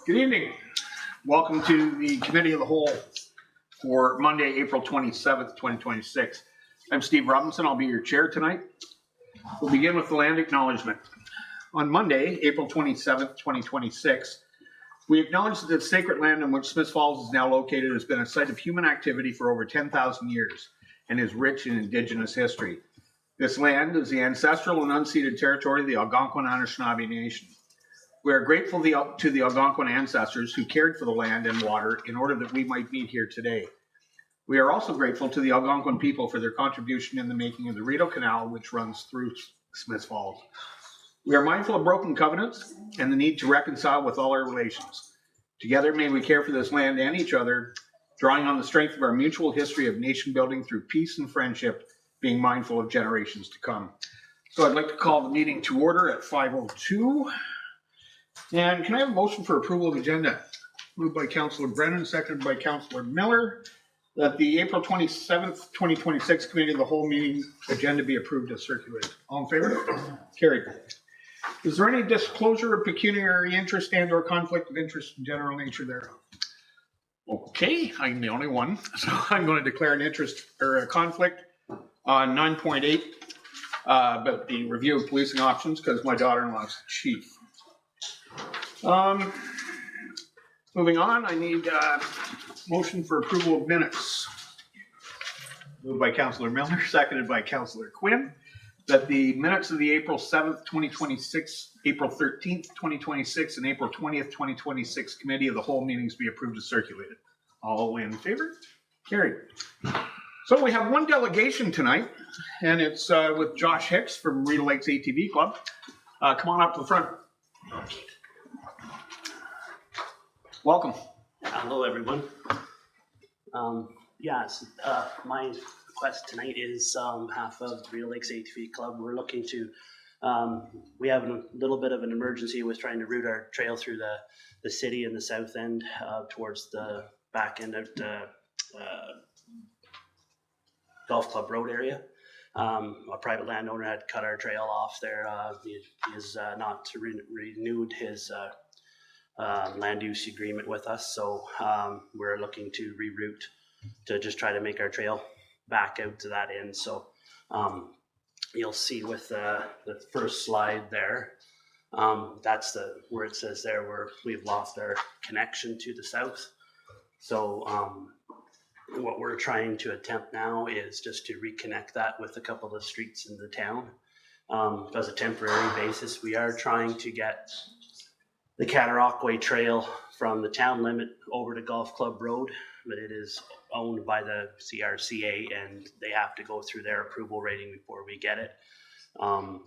Good evening. Welcome to the Committee of the Whole for Monday, April 27th, 2026. I'm Steve Robinson. I'll be your chair tonight. We'll begin with the land acknowledgement. On Monday, April 27th, 2026, we acknowledge that the sacred land on which Smiths Falls is now located has been a site of human activity for over 10,000 years and is rich in Indigenous history. This land is the ancestral and unceded territory of the Algonquin Anishinaabe Nation. We are grateful to the Algonquin ancestors who cared for the land and water in order that we might meet here today. We are also grateful to the Algonquin people for their contribution in the making of the Rideau Canal, which runs through Smiths Falls. We are mindful of broken covenants and the need to reconcile with all our relations. Together, may we care for this land and each other, drawing on the strength of our mutual history of nation building through peace and friendship, being mindful of generations to come. So I'd like to call the meeting to order at 5:02. And can I have a motion for approval of agenda? Moved by Councillor Brennan, seconded by Councillor Miller, that the April 27th, 2026 Committee of the Whole meeting agenda be approved as circulated. All in favor? Carried. Is there any disclosure of pecuniary interest and or conflict of interest in general nature thereof? Okay, I'm the only one. So I'm going to declare an interest or a conflict on 9.8 about the review of policing options because my daughter-in-law is the chief. Moving on, I need a motion for approval of minutes. Moved by Councillor Miller, seconded by Councillor Quinn, that the minutes of the April 7th, 2026, April 13th, 2026, and April 20th, 2026 Committee of the Whole meetings be approved as circulated. All in favor? Carried. So we have one delegation tonight, and it's with Josh Hicks from Rideau Lakes ATV Club. Come on up to the front. Welcome. Hello, everyone. My request tonight is on behalf of the Rideau Lakes ATV Club. We're looking to, we have a little bit of an emergency with trying to route our trail through the city in the south end towards the back end of the Golf Club Road area. A private landowner had cut our trail off there. He has not renewed his land use agreement with us, so we're looking to reroute to just try to make our trail back out to that end. So you'll see with the first slide there, that's where it says there where we've lost our connection to the south. So what we're trying to attempt now is just to reconnect that with a couple of streets in the town. As a temporary basis, we are trying to get the Cataraqui Trail from the town limit over to Golf Club Road, but it is owned by the CRCA and they have to go through their approval rating before we get it.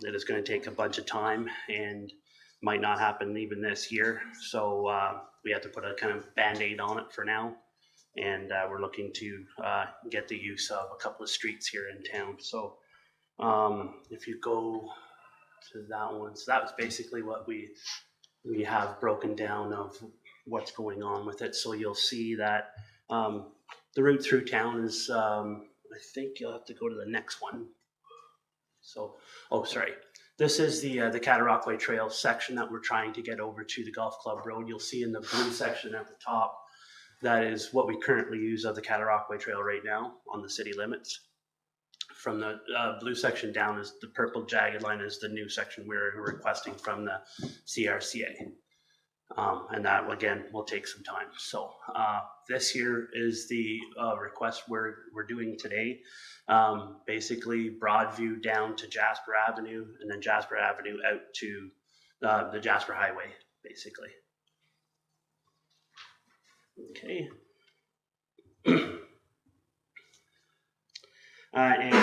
It is going to take a bunch of time and might not happen even this year. So we have to put a kind of Band-Aid on it for now. And we're looking to get the use of a couple of streets here in town. So if you go to that one, so that was basically what we have broken down of what's going on with it. So you'll see that the route through town is, I think you'll have to go to the next one. So, this is the Cataraqui Trail section that we're trying to get over to the Golf Club Road. You'll see in the blue section at the top, that is what we currently use of the Cataraqui Trail right now on the city limits. From the blue section down is the purple jagged line is the new section we're requesting from the CRCA. And that, again, will take some time. So this here is the request we're doing today. Basically, Broadview down to Jasper Avenue, and then Jasper Avenue out to the Jasper Highway, basically. Okay. And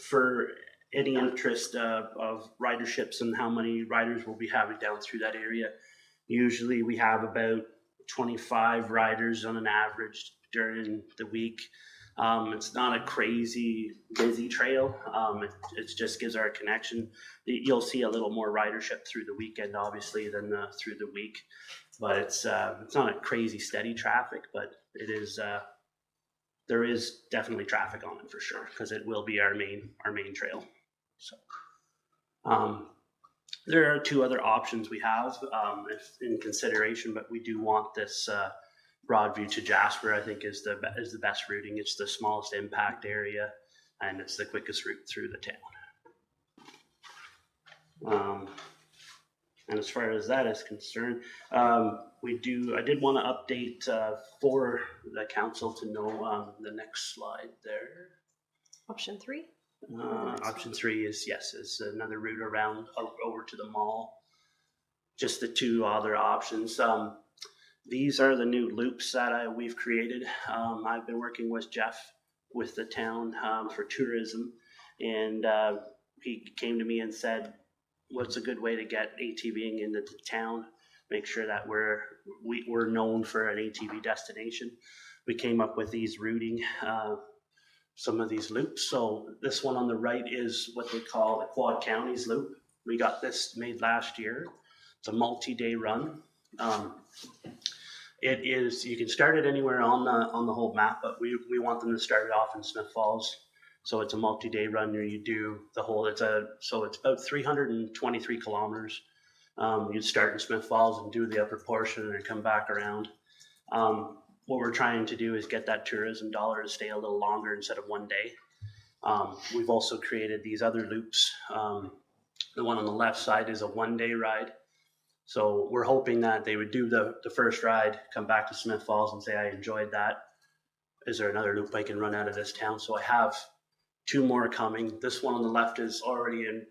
for any interest of riderships and how many riders we'll be having down through that area, usually we have about 25 riders on an average during the week. It's not a crazy busy trail. It just gives our connection. You'll see a little more ridership through the weekend, obviously, than through the week. But it's not a crazy steady traffic, but it is. There is definitely traffic on it for sure because it will be our main trail. So There are two other options we have if in consideration, but we do want this Broadview to Jasper. I think is the best routing. It's the smallest impact area, and it's the quickest route through the town. And as far as that is concerned, I did want to update for the council to know the next slide there. Option 3. Option 3 is another route around over to the mall. Just the two other options. These are the new loops that we've created. I've been working with Jeff with the town for tourism, and he came to me and said, what's a good way to get ATVing into the town? Make sure that we're known for an ATV destination. We came up with these routing some of these loops. So this one on the right is what they call the Quad Counties loop. We got this made last year. It's a multi-day run. It is, you can start it anywhere on the whole map, but we want them to start it off in Smith Falls. So it's a multi-day run where you do the whole, so it's about 323 kilometers. You'd start in Smith Falls and do the upper portion and come back around. What we're trying to do is get that tourism dollar to stay a little longer instead of one day. We've also created these other loops. The one on the left side is a one-day ride. So we're hoping that they would do the first ride, come back to Smith Falls and say, I enjoyed that. Is there another loop I can run out of this town? So I have two more coming. This one on the left is already in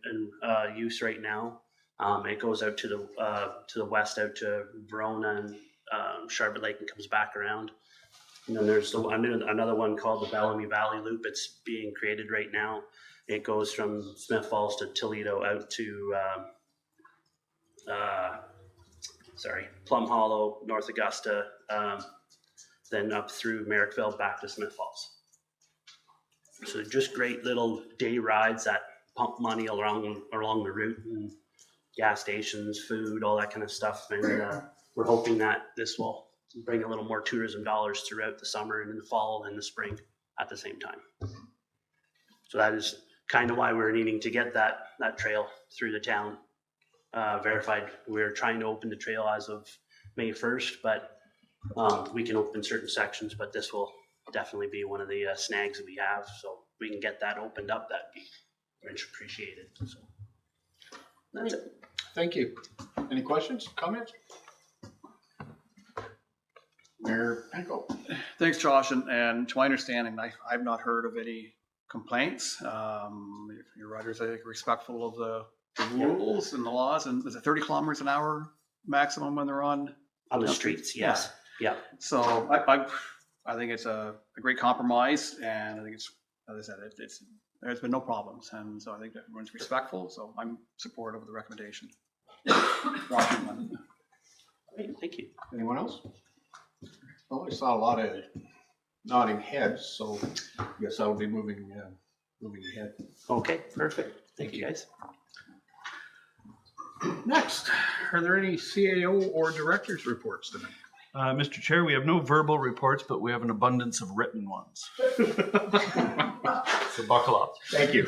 use right now. It goes out to the west, out to Verona and Charlotte Lake, and comes back around. And then there's another one called the Bellamy Valley Loop. It's being created right now. It goes from Smith Falls to Toledo out to Plum Hollow, North Augusta, then up through Merrickville back to Smith Falls. So just great little day rides that pump money along the route, and gas stations, food, all that kind of stuff. And we're hoping that this will bring a little more tourism dollars throughout the summer and in the fall and the spring at the same time. So that is kind of why we're needing to get that trail through the town verified. We're trying to open the trail as of May 1st, but we can open certain sections, but this will definitely be one of the snags that we have. So we can get that opened up, that'd be much appreciated. So that's it. Thank you. Any questions, comments? Mayor Penko. Thanks, Josh. And to my understanding, I've not heard of any complaints. Your riders, I think, are respectful of the rules and the laws. And is it 30 kilometers an hour maximum when they're on the streets? Yes. Yeah. So I think it's a great compromise, and I think it's, as I said, there's been no problems, and so I think everyone's respectful. So I'm supportive of the recommendation. Great, thank you. Anyone else? Well, I saw a lot of nodding heads, so I guess I'll be moving ahead. Okay, perfect. Thank you, guys. Next, are there any CAO or directors reports tonight? Mr. Chair, we have no verbal reports, but we have an abundance of written ones. So buckle up. Thank you.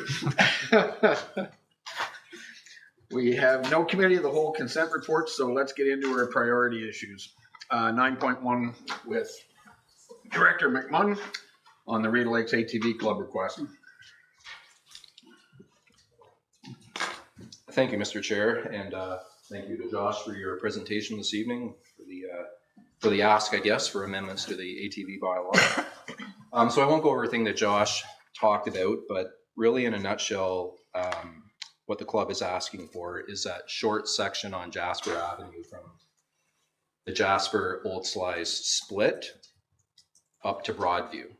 We have no committee of the whole consent reports, so let's get into our priority issues. 9.1 with Director McMunn on the Rita Lakes ATV Club request. Thank you, Mr. Chair, and thank you to Josh for your presentation this evening, for the ask, I guess, for amendments to the ATV bylaw. So I won't go over everything that Josh talked about, but really in a nutshell, what the club is asking for is that short section on Jasper Avenue from the Jasper Old Slice split up to Broadview.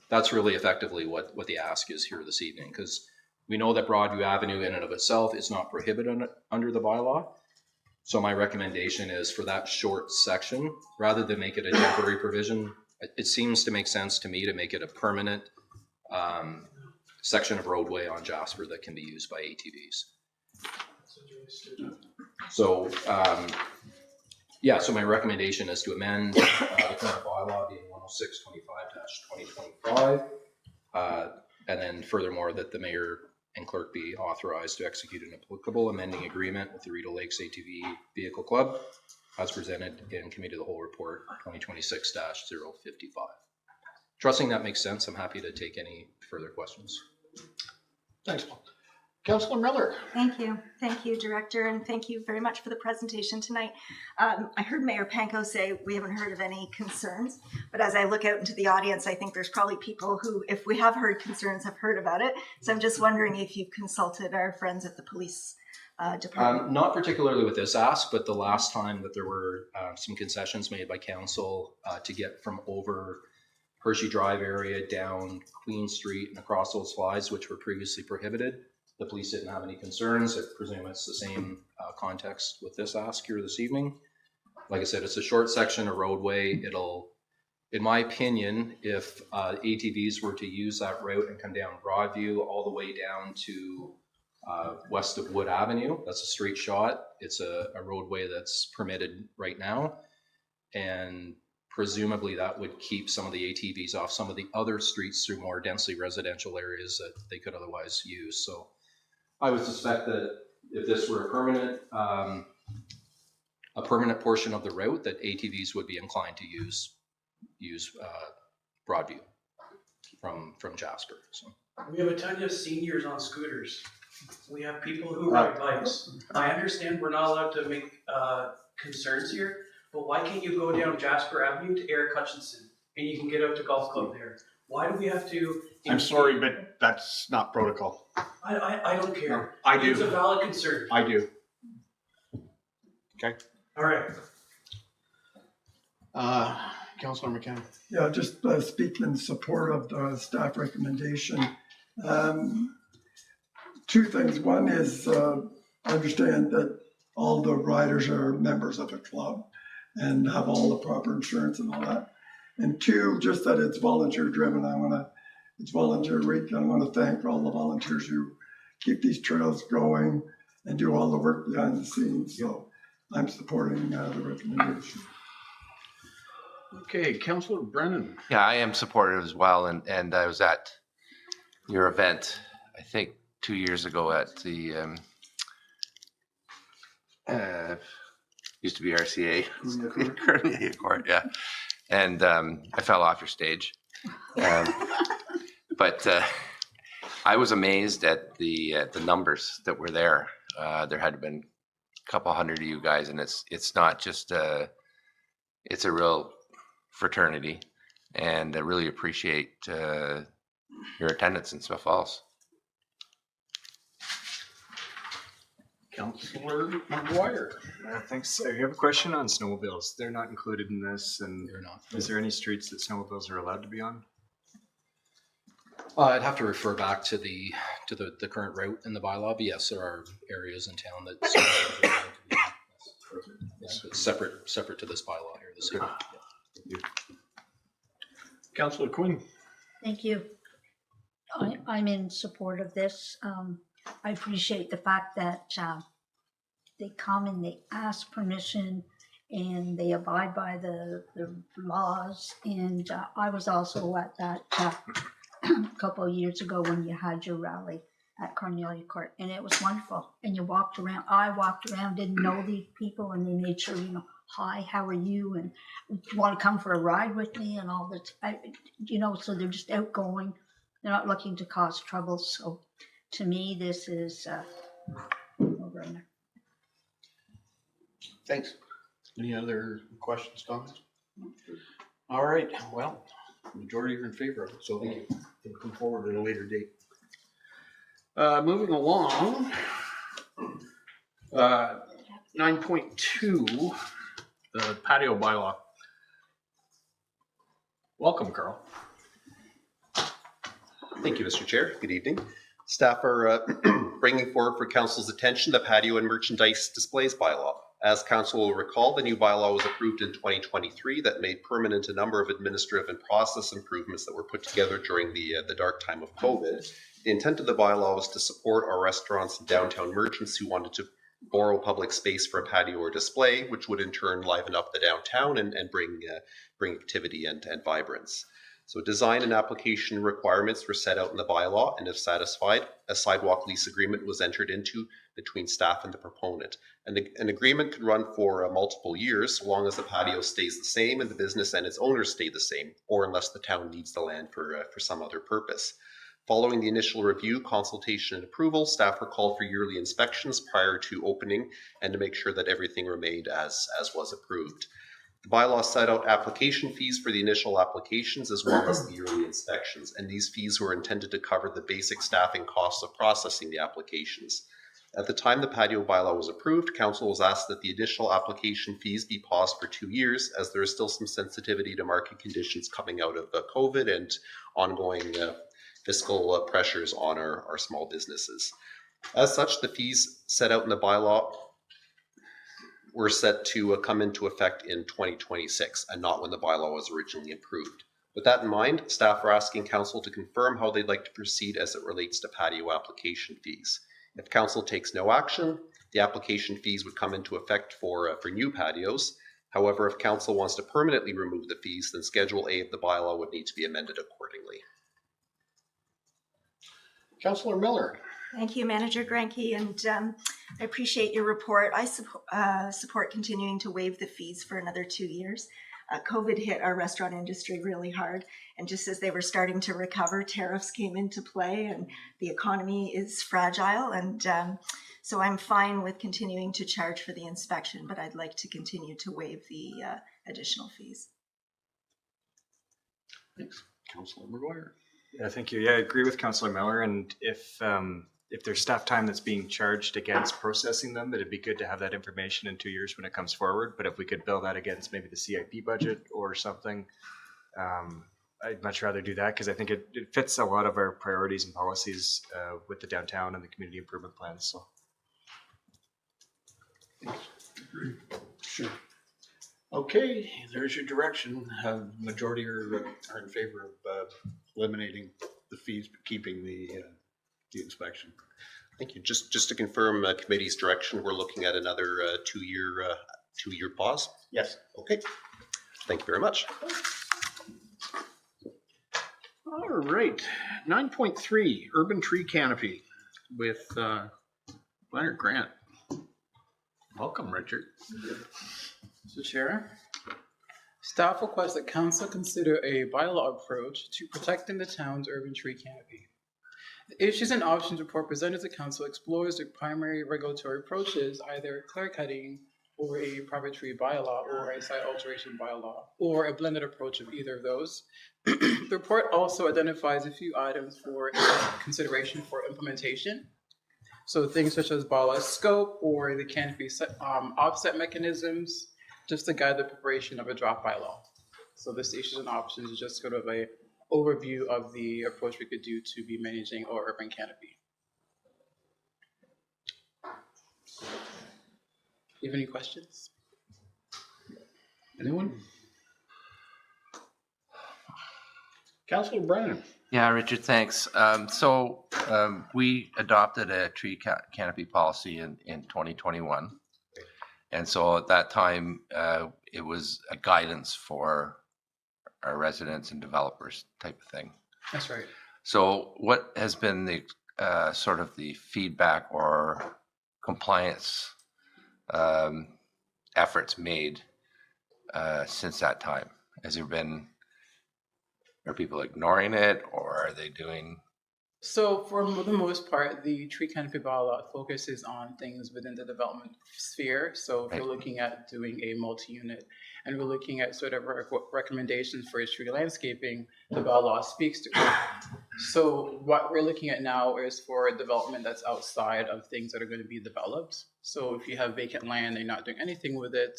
That's really effectively what the ask is here this evening, because we know that Broadview Avenue in and of itself is not prohibited under the bylaw. So my recommendation is for that short section, rather than make it a temporary provision, it seems to make sense to me to make it a permanent section of roadway on Jasper that can be used by ATVs. So so my recommendation is to amend the current bylaw being 10625-2025, and then furthermore that the mayor and clerk be authorized to execute an applicable amending agreement with the Rideau Lakes ATV Vehicle Club as presented in Committee of the Whole Report 2026-055. Trusting that makes sense, I'm happy to take any further questions. Thanks, Paul. Councilor Miller. Thank you, Director, and thank you very much for the presentation tonight. I heard Mayor Panko say we haven't heard of any concerns, but as I look out into the audience, I think there's probably people who, if we have heard concerns, have heard about it. So I'm just wondering if you've consulted our friends at the police department. Not particularly with this ask, but the last time that there were some concessions made by council to get from over Hershey Drive area down Queen Street and across those slides, which were previously prohibited, the police didn't have any concerns. I presume it's the same context with this ask here this evening. Like I said, it's a short section of roadway. It'll, in my opinion, if ATVs were to use that route and come down Broadview all the way down to west of Wood Avenue, that's a straight shot. It's a roadway that's permitted right now. And presumably that would keep some of the ATVs off some of the other streets through more densely residential areas that they could otherwise use. So I would suspect that if this were a permanent portion of the route, that ATVs would be inclined to use Broadview from Jasper. So We have a ton of seniors on scooters. We have people who ride bikes. I understand we're not allowed to make concerns here, but why can't you go down Jasper Avenue to Eric Hutchinson and you can get out to Golf Club there? Why do we have to? I'm sorry, but that's not protocol. I don't care. No, I do. It's a valid concern. I do. Okay. All right. Councilor McCann. Yeah, just speak in support of the staff recommendation. Two things. One is understand that all the riders are members of a club and have all the proper insurance and all that. And two, just that it's volunteer driven. It's volunteer week. I want to thank all the volunteers who keep these trails going and do all the work behind the scenes. So I'm supporting the recommendation. Okay, Councilor Brennan. Yeah, I am supportive as well, and I was at your event, I think 2 years ago at the used to be RCA, Cornelia Court, yeah, and I fell off your stage, but I was amazed at the numbers that were there. There had been a couple hundred of you guys, and it's not just it's a real fraternity, and I really appreciate your attendance in Smith Falls. Councilor McGuire. Thanks. I have a question on snowmobiles. They're not included in this, and they're not. Is there any streets that snowmobiles are allowed to be on? I'd have to refer back to the current route in the bylaw, but yes, there are areas in town that it's separate to this bylaw here this evening. Yeah. Councilor Quinn. Thank you. I'm in support of this. I appreciate the fact that they come and they ask permission and they abide by the laws. And I was also at that a couple of years ago when you had your rally at Cornelia Court, and it was wonderful. And you walked around. I walked around, didn't know these people, and they made sure, hi, how are you? And do you want to come for a ride with me? And all that, so they're just outgoing. They're not looking to cause trouble. So to me, this is a no-brainer. Thanks. Any other questions, comments? All right, well, majority are in favor of it, so they'll come forward at a later date. Moving along, 9.2, the patio bylaw. Welcome, Carl. Thank you, Mr. Chair. Good evening. Staff are bringing forward for Council's attention the patio and merchandise displays bylaw. As Council will recall, the new bylaw was approved in 2023 that made permanent a number of administrative and process improvements that were put together during the dark time of COVID. The intent of the bylaw was to support our restaurants and downtown merchants who wanted to borrow public space for a patio or display, which would in turn liven up the downtown and bring activity and vibrance. So design and application requirements were set out in the bylaw, and if satisfied, a sidewalk lease agreement was entered into between staff and the proponent. And an agreement could run for multiple years, so long as the patio stays the same and the business and its owners stay the same, or unless the town needs the land for some other purpose. Following the initial review, consultation, and approval, staff were called for yearly inspections prior to opening and to make sure that everything remained as was approved. The bylaw set out application fees for the initial applications as well as the yearly inspections, and these fees were intended to cover the basic staffing costs of processing the applications. At the time the patio bylaw was approved, council was asked that the initial application fees be paused for 2 years, as there is still some sensitivity to market conditions coming out of COVID and ongoing fiscal pressures on our small businesses. As such, the fees set out in the bylaw were set to come into effect in 2026 and not when the bylaw was originally approved. With that in mind, staff are asking council to confirm how they'd like to proceed as it relates to patio application fees. If council takes no action, the application fees would come into effect for new patios. However, if council wants to permanently remove the fees, then Schedule A of the bylaw would need to be amended accordingly. Councillor Miller. Thank you, Manager Granke, and I appreciate your report. I support continuing to waive the fees for another 2 years. COVID hit our restaurant industry really hard, and just as they were starting to recover, tariffs came into play, and the economy is fragile, and so I'm fine with continuing to charge for the inspection, but I'd like to continue to waive the additional fees. Thanks. Councillor McGuire. Yeah, thank you. Yeah, I agree with Councillor Miller. And if there's staff time that's being charged against processing them, it'd be good to have that information in 2 years when it comes forward. But if we could bill that against maybe the CIP budget or something, I'd much rather do that because I think it fits a lot of our priorities and policies with the downtown and the community improvement plans. So. Sure. Okay, there's your direction. Majority are in favor of eliminating the fees, but keeping the inspection. Thank you. Just to confirm committee's direction, we're looking at another 2 year pause. Yes. Okay. Thank you very much. All right. 9.3 urban tree canopy with Leonard Grant. Welcome, Richard. Mr. Chair, staff requests that council consider a bylaw approach to protecting the town's urban tree canopy. The issues and options report presented to council explores the primary regulatory approaches, either clear cutting or a private tree bylaw or a site alteration bylaw, or a blended approach of either of those. The report also identifies a few items for consideration for implementation. So things such as bylaw scope or the canopy offset mechanisms, just to guide the preparation of a draft bylaw. So this issues and options is just sort of a overview of the approach we could do to be managing our urban canopy. Do you have any questions? Anyone? Councillor Brennan. Yeah, Richard, thanks. We adopted a tree canopy policy in 2021. And so at that time, it was a guidance for our residents and developers type of thing. That's right. So what has been the sort of the feedback or compliance efforts made since that time? Are people ignoring it, or are they doing? So for the most part, the tree canopy bylaw focuses on things within the development sphere. So if you're looking at doing a multi-unit and we're looking at sort of recommendations for tree landscaping, the bylaw speaks to it. So what we're looking at now is for a development that's outside of things that are going to be developed. So if you have vacant land and you're not doing anything with it,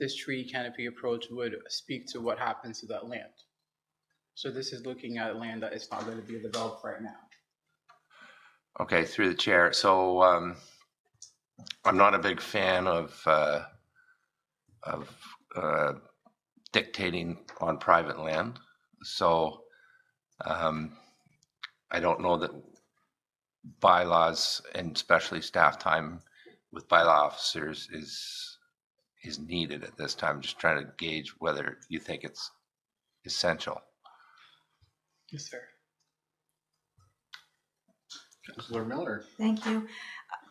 this tree canopy approach would speak to what happens to that land. So this is looking at land that is not going to be developed right now. Okay, through the chair. So I'm not a big fan of dictating on private land. So I don't know that bylaws and especially staff time with bylaw officers is needed at this time. I'm just trying to gauge whether you think it's essential. Yes, sir. Councillor Miller. Thank you.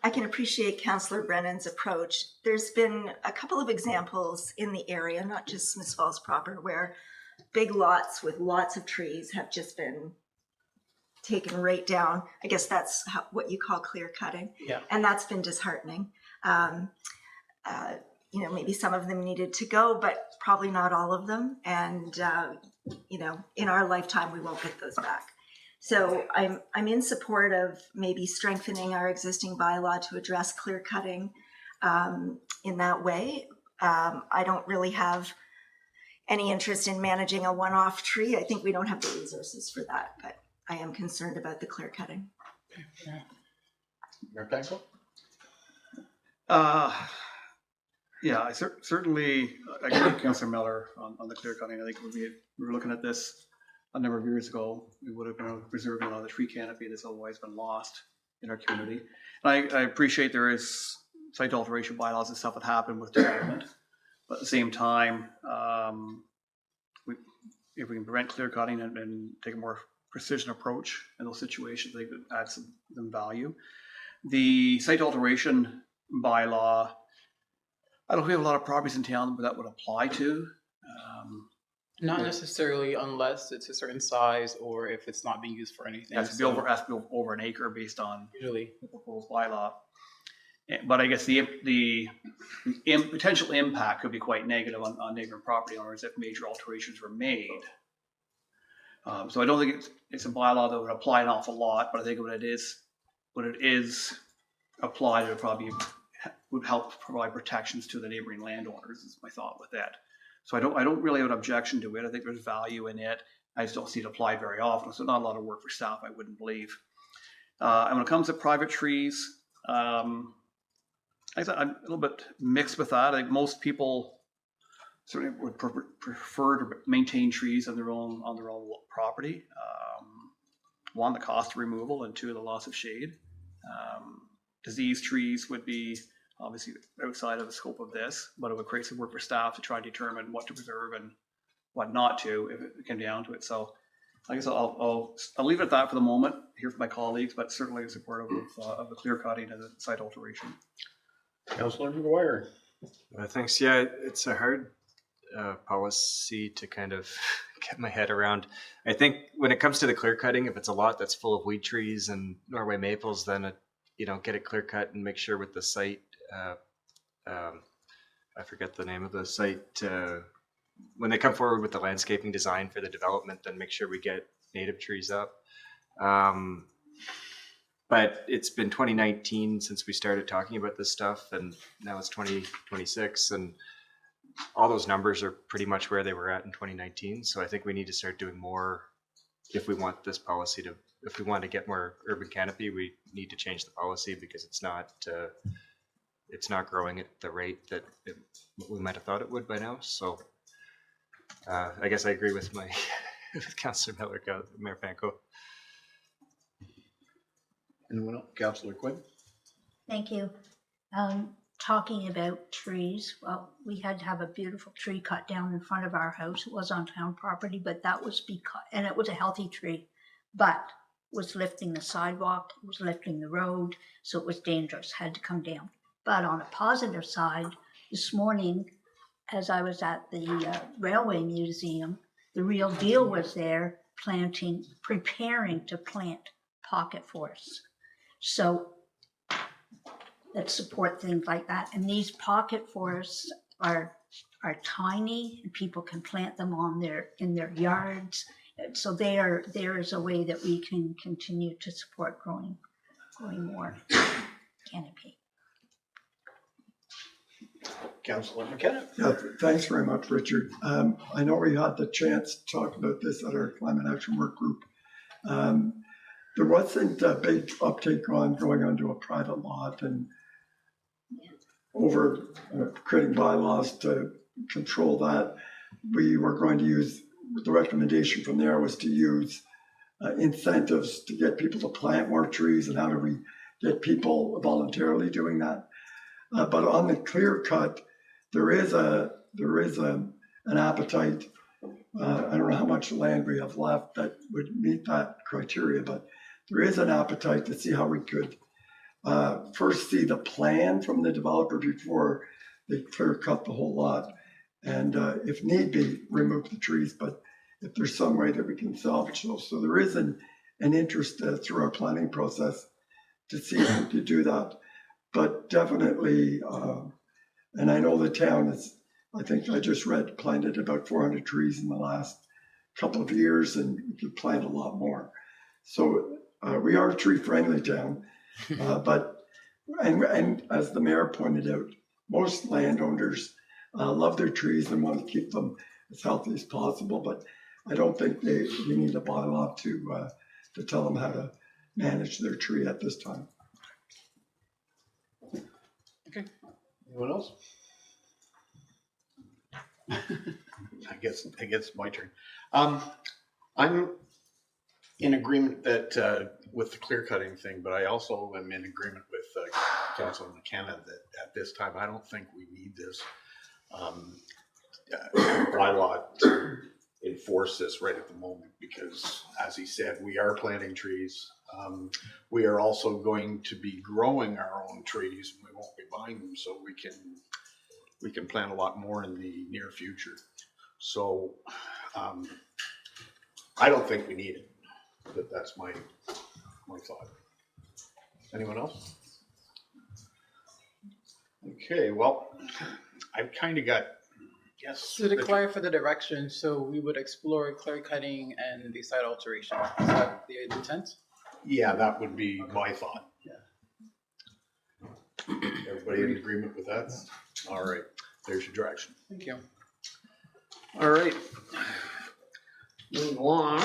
I can appreciate Councillor Brennan's approach. There's been a couple of examples in the area, not just Smiths Falls proper, where big lots with lots of trees have just been taken right down. I guess that's what you call clear cutting. Yeah. And that's been disheartening. You know, maybe some of them needed to go, but probably not all of them. And, you know, in our lifetime, we won't get those back. So I'm in support of maybe strengthening our existing bylaw to address clear cutting in that way. I don't really have any interest in managing a one-off tree. I think we don't have the resources for that, but I am concerned about the clear cutting. Mayor Panko? Yeah, I certainly agree with Councillor Miller on the clear cutting. I think we were looking at this a number of years ago. We would have been preserving a lot of the tree canopy that's otherwise been lost in our community. And I appreciate there is site alteration bylaws and stuff that happen with development, but at the same time, if we can prevent clear cutting and take a more precision approach in those situations, I think that adds some value. The site alteration bylaw, I don't know if we have a lot of properties in town that would apply to. Not necessarily unless it's a certain size or if it's not being used for anything. Has to be over an acre based on Usually. the proposed bylaw. But I guess the potential impact could be quite negative on neighboring property owners if major alterations were made. So I don't think it's a bylaw that would apply an awful lot, but I think when it is applied, it probably would help provide protections to the neighboring landowners, is my thought with that. So I don't really have an objection to it. I think there's value in it. I just don't see it applied very often. So not a lot of work for staff, I wouldn't believe. And when it comes to private trees, I'm a little bit mixed with that. I think most people certainly would prefer to maintain trees on their own property. One, the cost of removal, and two, the loss of shade. Disease trees would be obviously outside of the scope of this, but it would create some work for staff to try and determine what to preserve and what not to if it came down to it. So I guess I'll leave it at that for the moment, hear from my colleagues, but certainly in support of the clear cutting and the site alteration. Councillor McGuire. Thanks. Yeah, it's a hard policy to kind of get my head around. I think when it comes to the clear cutting, if it's a lot that's full of weed trees and Norway maples, then get it clear cut and make sure with the site. I forget the name of the site. When they come forward with the landscaping design for the development, then make sure we get native trees up. But it's been 2019 since we started talking about this stuff, and now it's 2026, and all those numbers are pretty much where they were at in 2019. So I think we need to start doing more if we want this policy to. If we want to get more urban canopy, we need to change the policy because it's not growing at the rate that we might have thought it would by now. So I guess I agree with with Councillor Miller, Mayor Panko. Anyone else? Councillor Quinn. Thank you. Talking about trees, well, we had to have a beautiful tree cut down in front of our house. It was on town property, but that was because, and it was a healthy tree, but was lifting the sidewalk, it was lifting the road, so it was dangerous, had to come down. But on a positive side, this morning, as I was at the Railway Museum, the Real Deal was there preparing to plant pocket forests. So let's support things like that. And these pocket forests are tiny, and people can plant them in their yards. So there is a way that we can continue to support growing more canopy. Councillor McKenna. Yeah, thanks very much, Richard. I know we had the chance to talk about this at our climate action work group. There wasn't a big uptake on going onto a private lot and over creating bylaws to control that. We were going to use, the recommendation from there was to use incentives to get people to plant more trees, and how do we get people voluntarily doing that? But on the clear cut, there is an appetite I don't know how much land we have left that would meet that criteria, but there is an appetite to see how we could first see the plan from the developer before they clear cut the whole lot. And if need be, remove the trees, but if there's some way that we can salvage those. So there is an interest through our planning process to see if we could do that. But definitely, and I know the town is, I think I just read, planted about 400 trees in the last couple of years, and we could plant a lot more. So we are a tree-friendly town, but as the mayor pointed out, most landowners love their trees and want to keep them as healthy as possible. But I don't think we need a bylaw to tell them how to manage their tree at this time. Okay. Anyone else? I guess it's my turn. I'm in agreement that with the clear cutting thing, but I also am in agreement with Councilor McKenna that at this time I don't think we need this bylaw to enforce this right at the moment, because as he said, we are planting trees. We are also going to be growing our own trees, and we won't be buying them, so we can plant a lot more in the near future. So I don't think we need it, but that's my thought. Anyone else? Okay, well, I've kind of got, yes. So to clarify the direction, so we would explore clear cutting and the site alteration. Is that the intent? Yeah, that would be my thought. Everybody in agreement with that? All right, there's your direction. Thank you. All right. Moving along,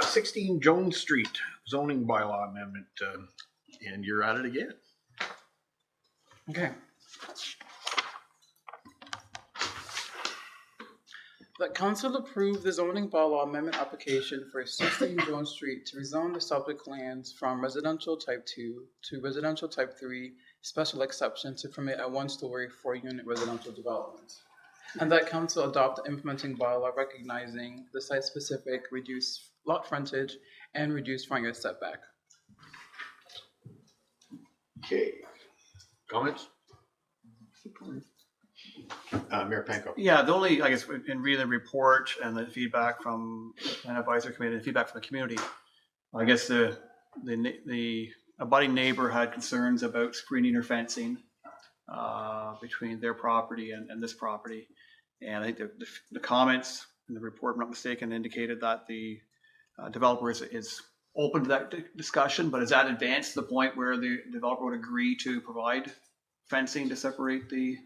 16 Jones Street zoning bylaw amendment, and you're at it again. Okay. That council approved the zoning bylaw amendment application for 16 Jones Street to rezone the subject lands from residential type 2 to residential type 3 special exception to permit a one-story 4-unit residential development. And that council adopt the implementing bylaw recognizing the site-specific reduced lot frontage and reduced front yard setback. Okay. Comments? Mayor Panko. Yeah, the only, I guess, in reading the report and the feedback from an advisory committee and feedback from the community, I guess the abutting neighbor had concerns about screening or fencing between their property and this property. And I think the comments in the report, if I'm not mistaken, indicated that the developer is open to that discussion, but is that advanced to the point where the developer would agree to provide fencing to separate the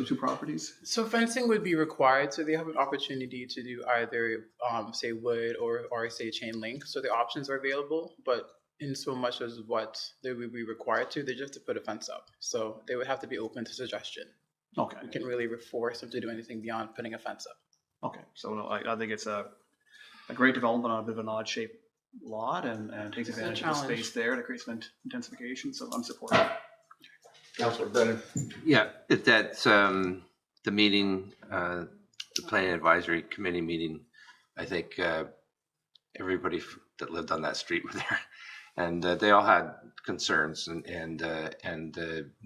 two properties? So fencing would be required, so they have an opportunity to do either say wood or say chain link. So the options are available, but in so much as what they would be required to, they just have to put a fence up. So they would have to be open to suggestion. Okay. We can really force them to do anything beyond putting a fence up. Okay, so no, I think it's a great development on a bit of an odd shaped lot and takes It's a advantage of the challenge. space there that creates some intensification, so I'm supportive. Councilor Brennan. Yeah, that's the meeting, the planning advisory committee meeting. I think everybody that lived on that street were there, and they all had concerns, and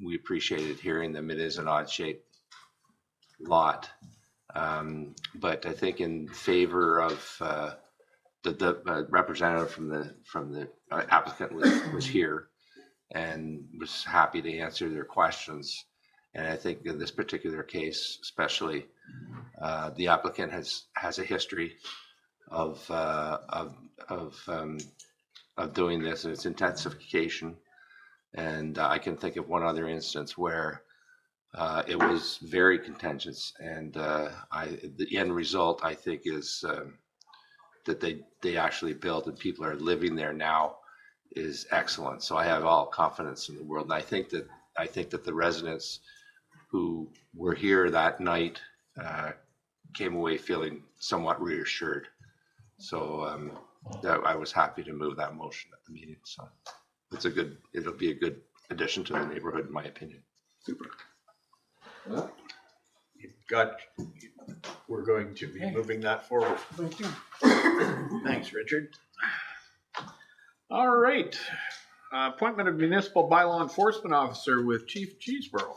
we appreciated hearing them. It is an odd shaped lot, but I think in favor of the representative from the applicant was here and was happy to answer their questions. And I think in this particular case, especially, the applicant has a history of doing this, and it's intensification. And I can think of one other instance where it was very contentious, and the end result, I think, is that they actually built and people are living there now is excellent. So I have all confidence in the world. And I think that the residents who were here that night came away feeling somewhat reassured. So I was happy to move that motion at the meeting. So it'll be a good addition to the neighborhood, in my opinion. Super. Well, you've got we're going to be moving that forward. Thank you. Thanks, Richard. All right. Appointment of municipal bylaw enforcement officer with Chief Cheeseborough.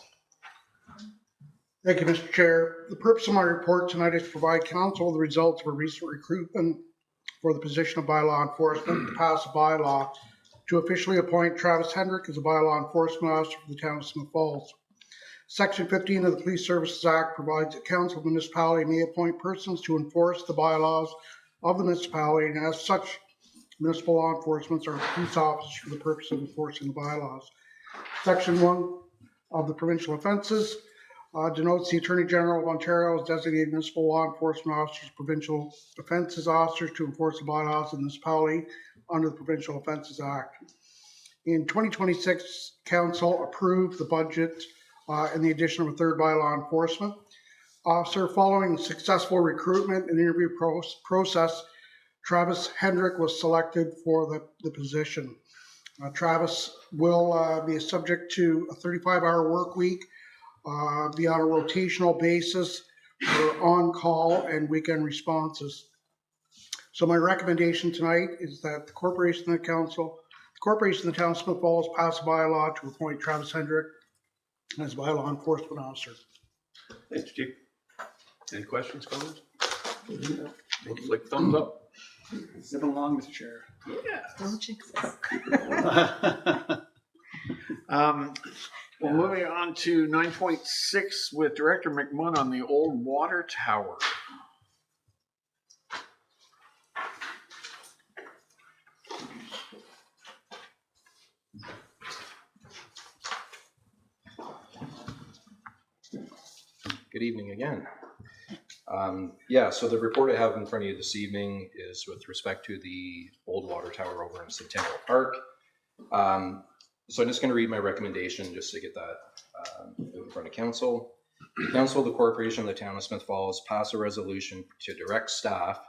Thank you, Mr. Chair. The purpose of my report tonight is to provide council with the results of a recent recruitment for the position of bylaw enforcement to pass a bylaw to officially appoint Travis Hendrick as a bylaw enforcement officer for the town of Smith Falls. Section 15 of the Police Services Act provides that council of municipality may appoint persons to enforce the bylaws of the municipality, and as such, municipal law enforcement are police officers for the purpose of enforcing the bylaws. Section 1 of the provincial offences denotes the Attorney General of Ontario as designated municipal law enforcement officers, provincial offences officers to enforce the bylaws of the municipality under the Provincial Offences Act. In 2026, Council approved the budget and the addition of a third bylaw enforcement officer. Following successful recruitment and interview process, Travis Hendrick was selected for the position. Travis will be subject to a 35-hour work week, be on a rotational basis for on-call and weekend responses. So my recommendation tonight is that the corporation of the town of Smith Falls pass a bylaw to appoint Travis Hendrick as bylaw enforcement officer. Thanks, Chief. Any questions, comments? Looks like thumbs up. Zip along, Mr. Chair. Yeah. Don't jinx us. Well, moving on to 9.6 with Director McMunn on the old water tower. Good evening again. So the report I have in front of you this evening is with respect to the old water tower over in Centennial Park. So I'm just going to read my recommendation just to get that in front of council. The council of the corporation of the town of Smith Falls pass a resolution to direct staff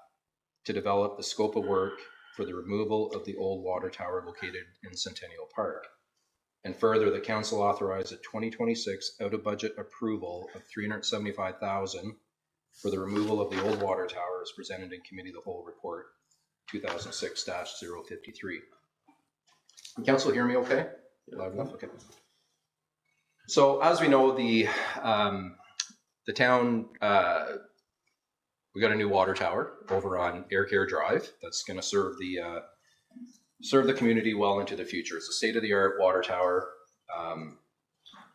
to develop the scope of work for the removal of the old water tower located in Centennial Park. And further, the council authorized a 2026 out-of-budget approval of $375,000 for the removal of the old water tower as presented in Committee of the Whole Report 2006-053. Can council hear me okay? Loud enough? Okay. So as we know, the town, we got a new water tower over on Air Care Drive that's going to serve the community well into the future. It's a state-of-the-art water tower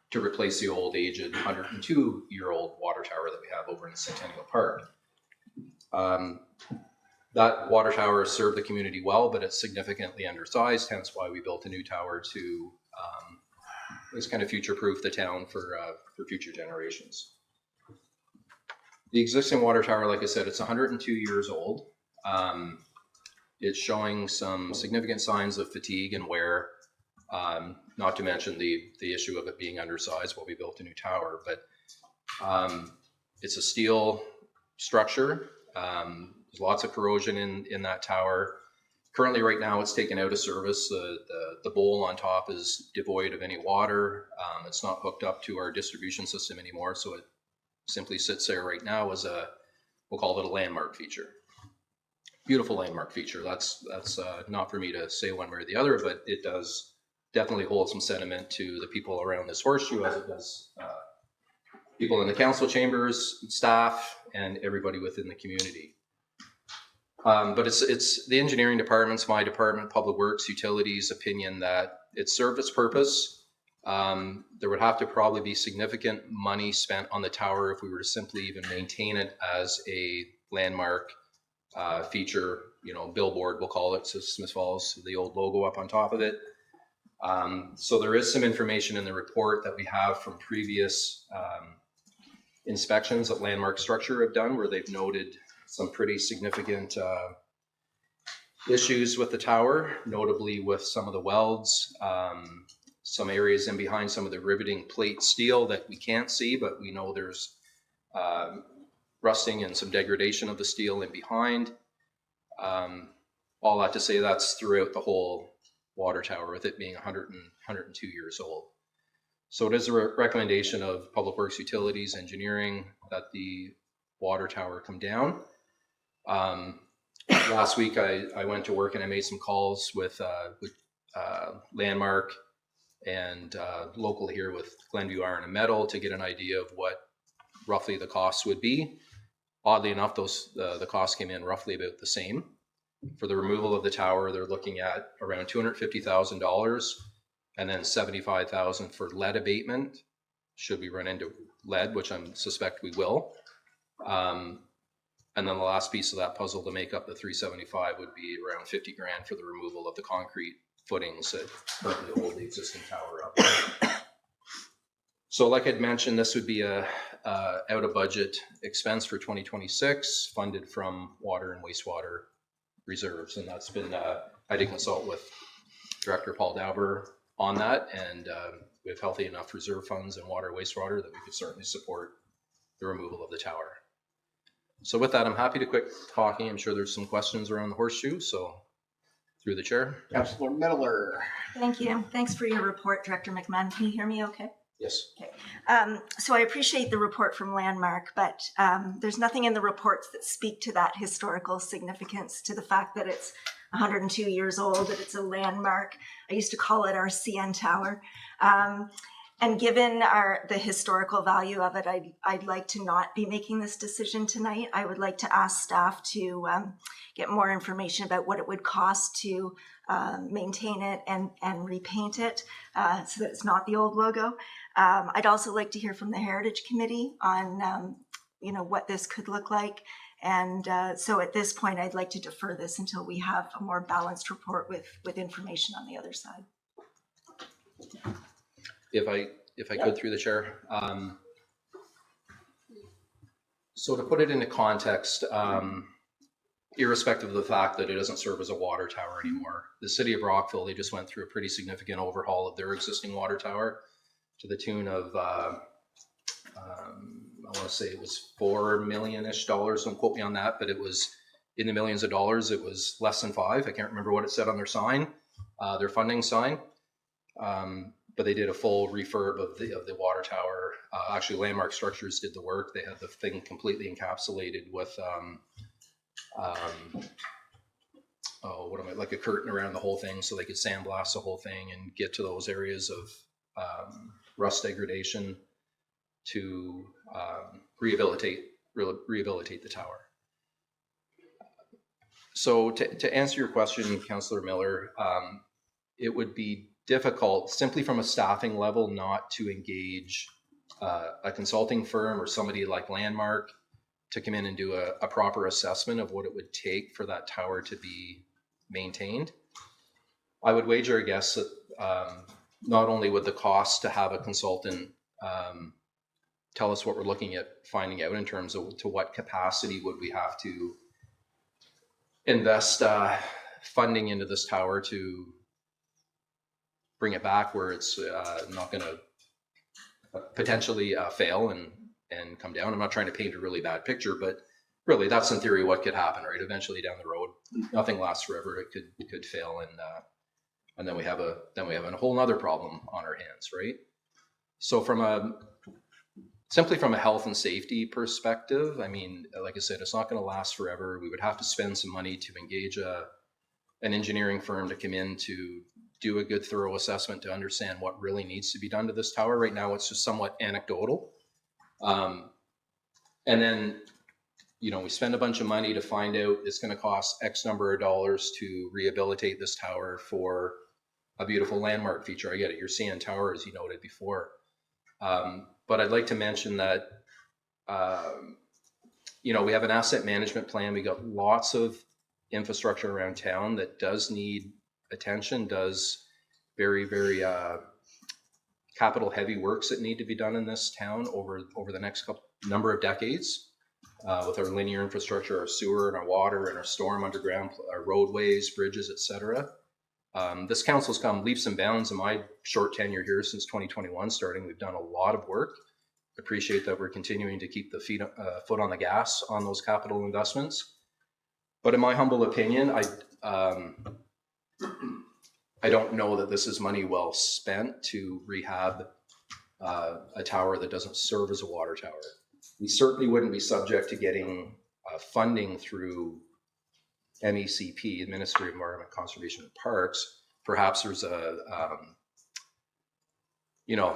to replace the old aged 102-year-old water tower that we have over in Centennial Park. That water tower served the community well, but it's significantly undersized, hence why we built a new tower to just kind of future-proof the town for future generations. The existing water tower, like I said, it's 102 years old. It's showing some significant signs of fatigue and wear, not to mention the issue of it being undersized while we built a new tower. But it's a steel structure. There's lots of corrosion in that tower. Currently, right now, it's taken out of service. The bowl on top is devoid of any water. It's not hooked up to our distribution system anymore, so it simply sits there right now as we'll call it a landmark feature. Beautiful landmark feature. That's not for me to say one way or the other, but it does definitely hold some sentiment to the people around this horseshoe, as it does people in the council chambers, staff, and everybody within the community. But it's the engineering department's, my department, Public Works, Utilities opinion that it served its purpose. There would have to probably be significant money spent on the tower if we were to simply even maintain it as a landmark feature, billboard, we'll call it, so Smith Falls, the old logo up on top of it. So there is some information in the report that we have from previous inspections that Landmark Structure have done where they've noted some pretty significant issues with the tower, notably with some of the welds, some areas in behind some of the riveting plate steel that we can't see, but we know there's rusting and some degradation of the steel in behind. All that to say that's throughout the whole water tower, with it being 102 years old. So it is a recommendation of Public Works, Utilities, Engineering that the water tower come down. Last week I went to work and I made some calls with Landmark and local here with Glenview Iron and Metal to get an idea of what roughly the costs would be. Oddly enough, the costs came in roughly about the same. For the removal of the tower, they're looking at around $250,000 and then $75,000 for lead abatement. Should we run into lead, which I suspect we will. And then the last piece of that puzzle to make up the 375 would be around 50 grand for the removal of the concrete footings that currently hold the existing tower up. So like I'd mentioned, this would be a out of budget expense for 2026, funded from water and wastewater reserves. And that's been, I did consult with Director Paul Dauber on that, and we have healthy enough reserve funds in water wastewater that we could certainly support the removal of the tower. So with that, I'm happy to quit talking. I'm sure there's some questions around the horseshoe, so through the chair. Councillor Miller. Thank you. Thanks for your report, Director McMahon. Can you hear me okay? Yes. Okay. So I appreciate the report from Landmark, but there's nothing in the reports that speak to that historical significance, to the fact that it's 102 years old, that it's a landmark. I used to call it our CN Tower. And given the historical value of it, I'd like to not be making this decision tonight. I would like to ask staff to get more information about what it would cost to maintain it and repaint it so that it's not the old logo. I'd also like to hear from the Heritage Committee on what this could look like. And so at this point, I'd like to defer this until we have a more balanced report with information on the other side. If I could, through the chair. So to put it into context, irrespective of the fact that it doesn't serve as a water tower anymore, the city of Rockville, they just went through a pretty significant overhaul of their existing water tower to the tune of, I want to say it was $4 million-ish, don't quote me on that, but it was in the millions of dollars. It was less than 5. I can't remember what it said on their sign, their funding sign. But they did a full refurb of the water tower. Actually, Landmark Structures did the work. They had the thing completely encapsulated with, like a curtain around the whole thing, so they could sandblast the whole thing and get to those areas of rust degradation to rehabilitate the tower. So to answer your question, Councillor Miller, it would be difficult simply from a staffing level not to engage a consulting firm or somebody like Landmark to come in and do a proper assessment of what it would take for that tower to be maintained. I would wager a guess that not only would the cost to have a consultant tell us what we're looking at finding out in terms of to what capacity would we have to invest funding into this tower to bring it back where it's not going to potentially fail and come down. I'm not trying to paint a really bad picture, but really that's in theory what could happen, right? Eventually down the road, nothing lasts forever. It could fail, and then we have a whole nother problem on our hands, right? So simply from a health and safety perspective, I mean, like I said, it's not going to last forever. We would have to spend some money to engage an engineering firm to come in to do a good thorough assessment to understand what really needs to be done to this tower. Right now, it's just somewhat anecdotal. And then, we spend a bunch of money to find out it's going to cost X number of dollars to rehabilitate this tower for a beautiful landmark feature. I get it. You're CN Tower, as you noted before. But I'd like to mention that, we have an asset management plan. We got lots of infrastructure around town that does need attention, does very, very capital heavy works that need to be done in this town over the next number of decades with our linear infrastructure, our sewer and our water and our storm underground, our roadways, bridges, etc. This council's come leaps and bounds in my short tenure here since 2021 starting. We've done a lot of work. Appreciate that we're continuing to keep the foot on the gas on those capital investments. But in my humble opinion, I don't know that this is money well spent to rehab a tower that doesn't serve as a water tower. we certainly wouldn't be subject to getting funding through MECP, the Ministry of Environment, Conservation and Parks. Perhaps there's a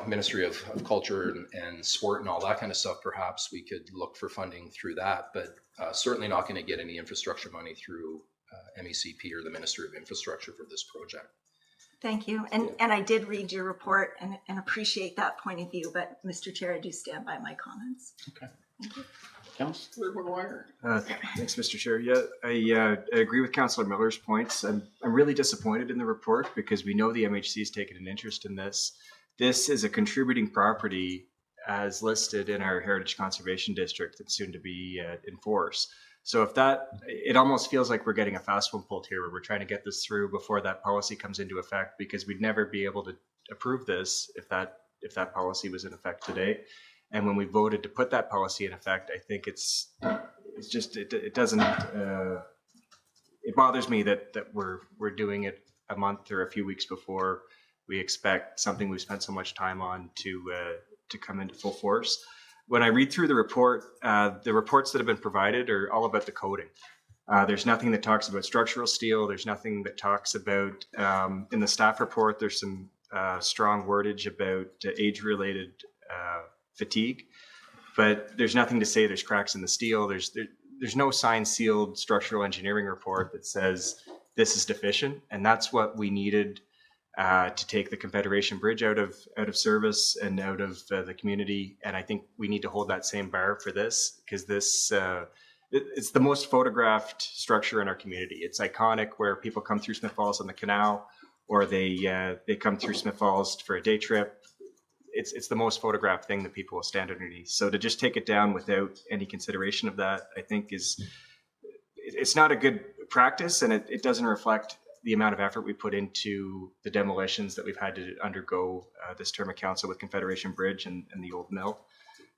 Ministry of Culture and Sport and all that kind of stuff. Perhaps we could look for funding through that, but certainly not going to get any infrastructure money through MECP or the Ministry of Infrastructure for this project. Thank you. And I did read your report and appreciate that point of view, but Mr. Chair, I do stand by my comments. Okay. Thank you. Councillor McGuire. Thanks, Mr. Chair. Yeah, I agree with Councillor Miller's points. I'm really disappointed in the report because we know the MHC has taken an interest in this. This is a contributing property as listed in our Heritage Conservation District that's soon to be in force. So if it almost feels like we're getting a fast one pulled here where we're trying to get this through before that policy comes into effect, because we'd never be able to approve this if that policy was in effect today. And when we voted to put that policy in effect, I think it bothers me that we're doing it a month or a few weeks before we expect something we've spent so much time on to come into full force. When I read through the reports that have been provided are all about the coding. There's nothing that talks about structural steel. There's nothing that talks about, in the staff report, there's some strong wordage about age-related fatigue, but there's nothing to say there's cracks in the steel. There's no signed, sealed structural engineering report that says this is deficient, and that's what we needed to take the Confederation Bridge out of service and out of the community. And I think we need to hold that same bar for this, because this it's the most photographed structure in our community. It's iconic, where people come through Smith Falls on the canal, or they come through Smith Falls for a day trip. It's the most photographed thing that people will stand underneath. So to just take it down without any consideration of that, I think it's not a good practice, and it doesn't reflect the amount of effort we put into the demolitions that we've had to undergo this term of council with Confederation Bridge and the old mill.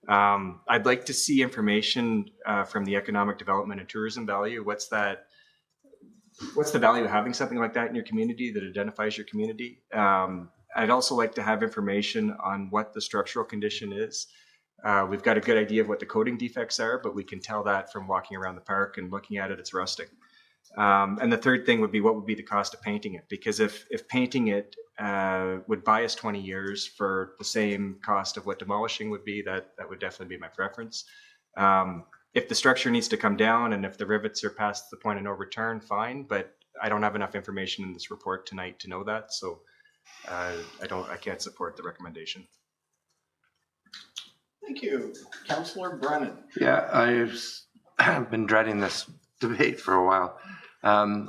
I'd like to see information from the economic development and tourism value. What's the value of having something like that in your community that identifies your community? I'd also like to have information on what the structural condition is. We've got a good idea of what the coating defects are, but we can tell that from walking around the park and looking at it, it's rusting. And the third thing would be, what would be the cost of painting it? Because if painting it would buy us 20 years for the same cost of what demolishing would be, that would definitely be my preference. If the structure needs to come down and if the rivets are past the point of no return, fine, but I don't have enough information in this report tonight to know that, so I can't support the recommendation. Thank you. Councillor Brennan. Yeah, I've been dreading this debate for a while. I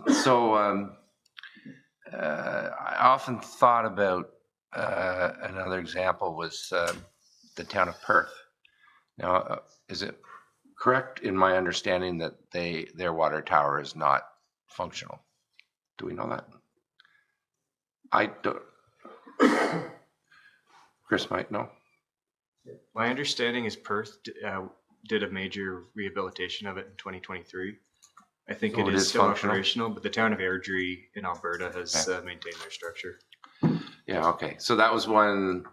often thought about another example was the town of Perth. Now, is it correct in my understanding that their water tower is not functional? Do we know that? I don't. Chris might know. My understanding is Perth did a major rehabilitation of it in 2023. I think it is still operational, but the town of Airdrie in Alberta has maintained their structure. Yeah, okay. So that was when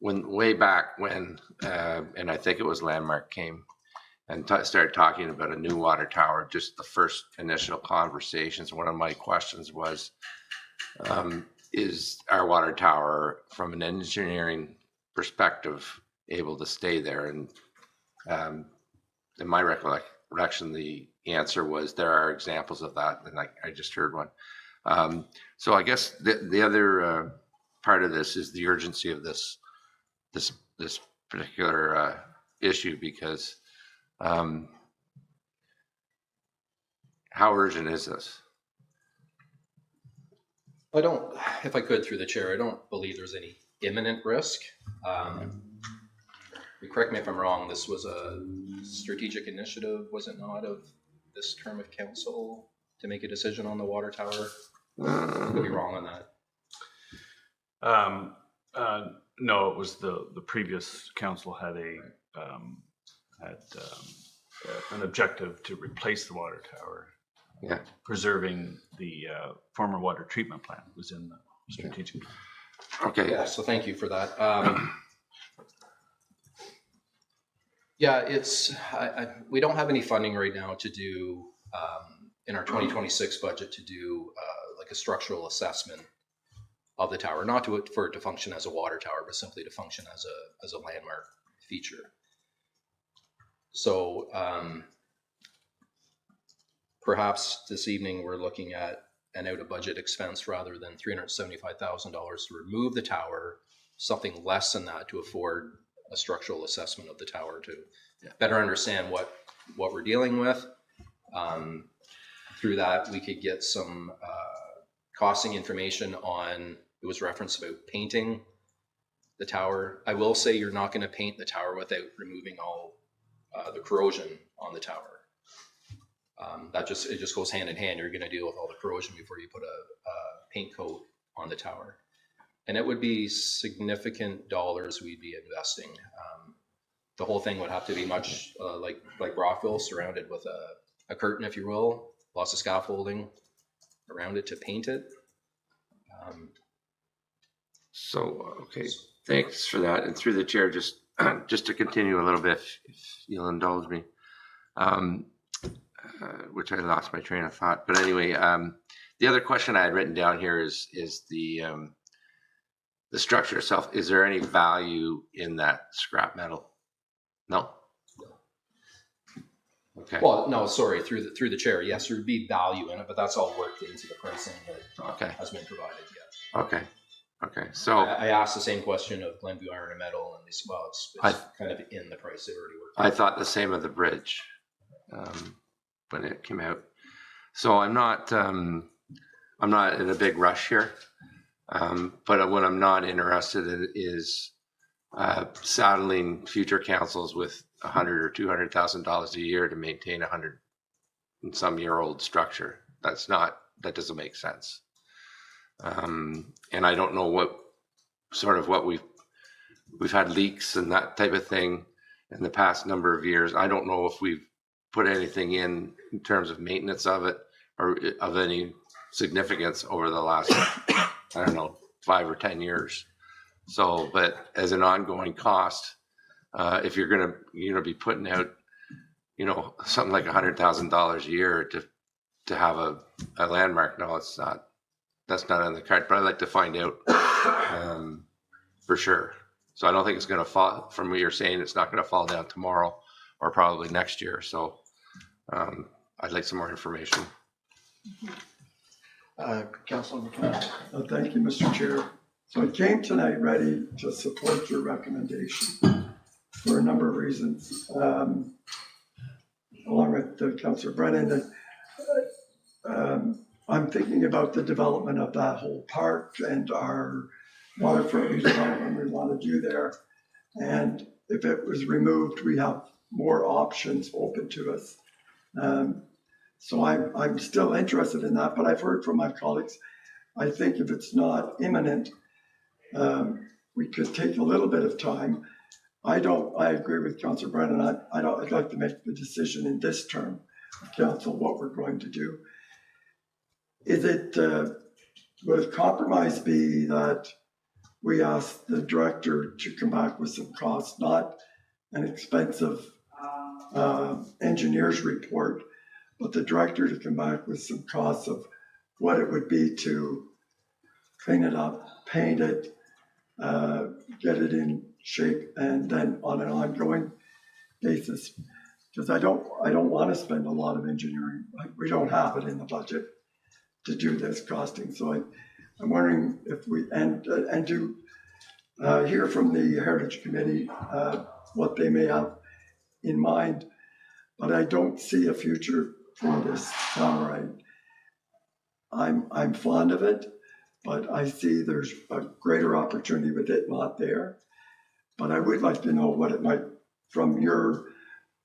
way back when, and I think it was Landmark came and started talking about a new water tower, just the first initial conversations. One of my questions was, is our water tower from an engineering perspective able to stay there? And in my recollection, the answer was there are examples of that, and I just heard one. So I guess the other part of this is the urgency of this particular issue, because how urgent is this? If I could through the chair, I don't believe there's any imminent risk. Correct me if I'm wrong, this was a strategic initiative, was it not, of this term of council to make a decision on the water tower? I could be wrong on that. No, it was the previous council had an objective to replace the water tower. Yeah, preserving the former water treatment plant was in the strategic plan. Okay. Yeah, so thank you for that. Yeah, we don't have any funding right now to do, in our 2026 budget to do like a structural assessment of the tower, not for it to function as a water tower, but simply to function as a landmark feature. So perhaps this evening we're looking at an out of budget expense rather than $375,000 to remove the tower, something less than that to afford a structural assessment of the tower to better understand what we're dealing with. Through that, we could get some costing information on, it was referenced about painting the tower. I will say you're not going to paint the tower without removing all the corrosion on the tower. It just goes hand in hand. You're going to deal with all the corrosion before you put a paint coat on the tower. And it would be significant dollars we'd be investing. The whole thing would have to be much like Brockville, surrounded with a curtain, if you will, lots of scaffolding around it to paint it. Okay, thanks for that. And through the chair, just to continue a little bit, if you'll indulge me, which I lost my train of thought. But anyway, the other question I had written down here is the structure itself. Is there any value in that scrap metal? No. Okay. Well, no, sorry. Through the chair, yes, there would be value in it, but that's all worked into the pricing that has been provided. Yes. Okay. Okay. So I asked the same question of Glenview Iron and Metal, and they said, well, it's kind of in the price they already worked. I thought the same of the bridge when it came out. So I'm not in a big rush here. But what I'm not interested in is saddling future councils with $100,000 or $200,000 a year to maintain 100 and some year old structure. That doesn't make sense. And I don't know what we've had leaks and that type of thing in the past number of years. I don't know if we've put anything in terms of maintenance of it or of any significance over the last, 5 or 10 years. So, but as an ongoing cost, if you're going to be putting out, something like $100,000 a year to have a landmark, no, that's not on the card, but I'd like to find out for sure. So I don't think it's going to fall, from what you're saying, it's not going to fall down tomorrow or probably next year. So I'd like some more information. Councilor McLeod. Thank you, Mr. Chair. So I came tonight ready to support your recommendation for a number of reasons. Along with Councilor Brennan, I'm thinking about the development of that whole park and our waterfront redevelopment we want to do there. And if it was removed, we have more options open to us. So I'm still interested in that, but I've heard from my colleagues, I think if it's not imminent, we could take a little bit of time. I agree with Councillor Brennan. I'd like to make the decision in this term of council what we're going to do. Would a compromise be that we ask the director to come back with some costs, not an expensive engineer's report, but the director to come back with some costs of what it would be to clean it up, paint it, get it in shape, and then on an ongoing basis. Because I don't want to spend a lot of engineering. We don't have it in the budget to do this costing. So I'm wondering if we and to hear from the Heritage Committee what they may have in mind. But I don't see a future for this tower. I'm fond of it, but I see there's a greater opportunity with it not there. But I would like to know what it might, from your,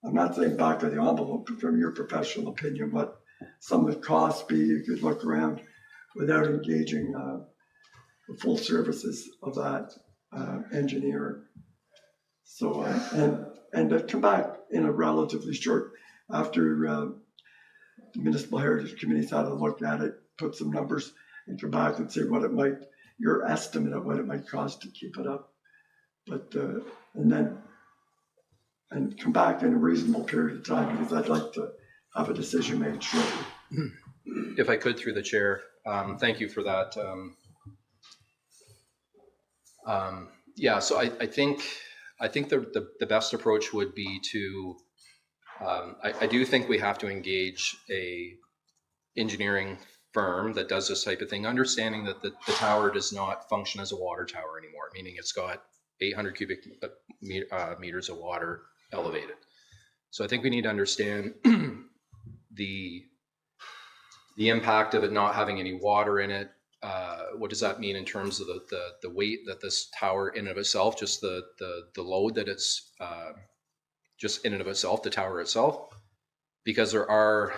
I'm not saying back of the envelope, but from your professional opinion, what some of the costs be. You could look around without engaging the full services of that engineer. So, and to come back in a relatively short, after the Municipal Heritage Committee's had a look at it, put some numbers, and come back and say what it might, your estimate of what it might cost to keep it up. But, and then and come back in a reasonable period of time, because I'd like to have a decision made shortly. If I could, through the chair, thank you for that. Yeah, so I think the best approach would be to, I do think we have to engage a engineering firm that does this type of thing, understanding that the tower does not function as a water tower anymore, meaning it's got 800 cubic meters of water elevated. So I think we need to understand the impact of it not having any water in it. What does that mean in terms of the weight that this tower in and of itself, just the load that it's just in and of itself, the tower itself? Because there are,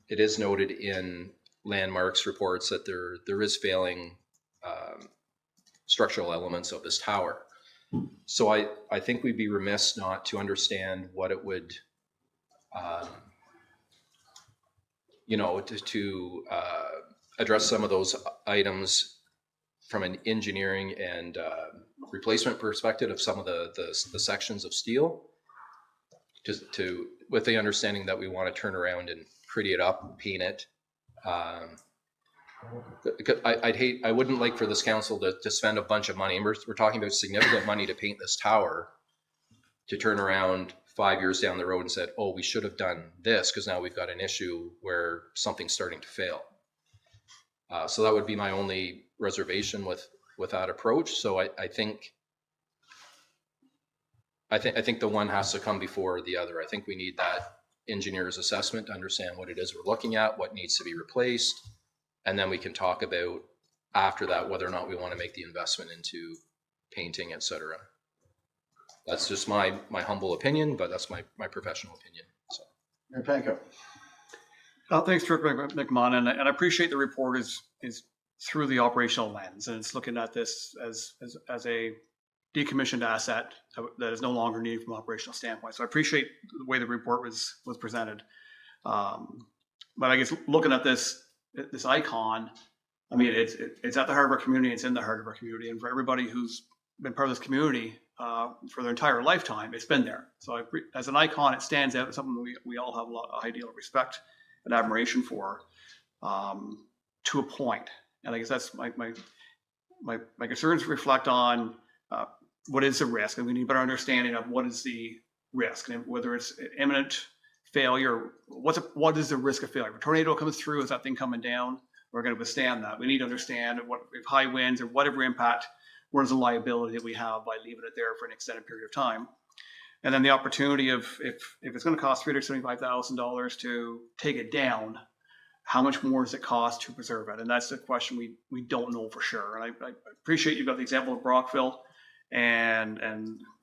it is noted in Landmarks reports that there is failing structural elements of this tower. So I think we'd be remiss not to understand what it would, to address some of those items from an engineering and replacement perspective of some of the sections of steel, just with the understanding that we want to turn around and pretty it up, paint it. I wouldn't like for this council to spend a bunch of money. And we're talking about significant money to paint this tower, to turn around 5 years down the road and said, oh, we should have done this because now we've got an issue where something's starting to fail. So that would be my only reservation with that approach. So I think the one has to come before the other. I think we need that engineer's assessment to understand what it is we're looking at, what needs to be replaced, and then we can talk about after that whether or not we want to make the investment into painting, etc. That's just my humble opinion, but that's my professional opinion. So, Mayor Panko. Thanks, Director McMahon, and I appreciate the report is through the operational lens, and it's looking at this as a decommissioned asset that is no longer needed from an operational standpoint. So I appreciate the way the report was presented. But I guess looking at this icon, I mean, it's at the heart of our community. It's in the heart of our community, and for everybody who's been part of this community for their entire lifetime, it's been there. So as an icon, it stands out. It's something we all have a high deal of respect and admiration for, to a point. And I guess that's my concerns reflect on what is the risk, and we need a better understanding of what is the risk, and whether it's imminent failure. What is the risk of failure? If a tornado comes through, is that thing coming down? We're going to withstand that. We need to understand what if high winds or whatever impact, what is the liability that we have by leaving it there for an extended period of time. And then the opportunity of if it's going to cost $375,000 to take it down, how much more does it cost to preserve it? And that's the question we don't know for sure. And I appreciate you've got the example of Brockville, and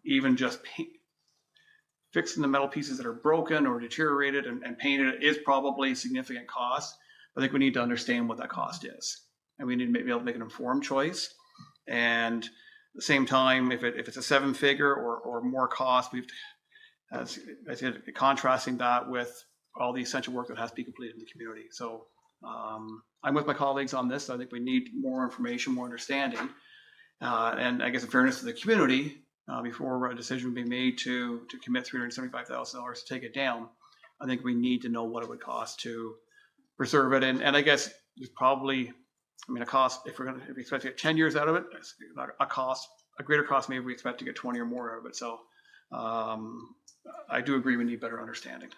even just fixing the metal pieces that are broken or deteriorated and painting it is probably a significant cost. I think we need to understand what that cost is, and we need to be able to make an informed choice. And at the same time, if it's a 7-figure or more cost, as I said, contrasting that with all the essential work that has to be completed in the community. So I'm with my colleagues on this. I think we need more information, more understanding, and I guess in fairness to the community, before a decision would be made to commit $375,000 to take it down, I think we need to know what it would cost to preserve it. And I guess there's probably, a cost, if we expect to get 10 years out of it, a greater cost maybe we expect to get 20 or more out of it. So I do agree we need better understanding.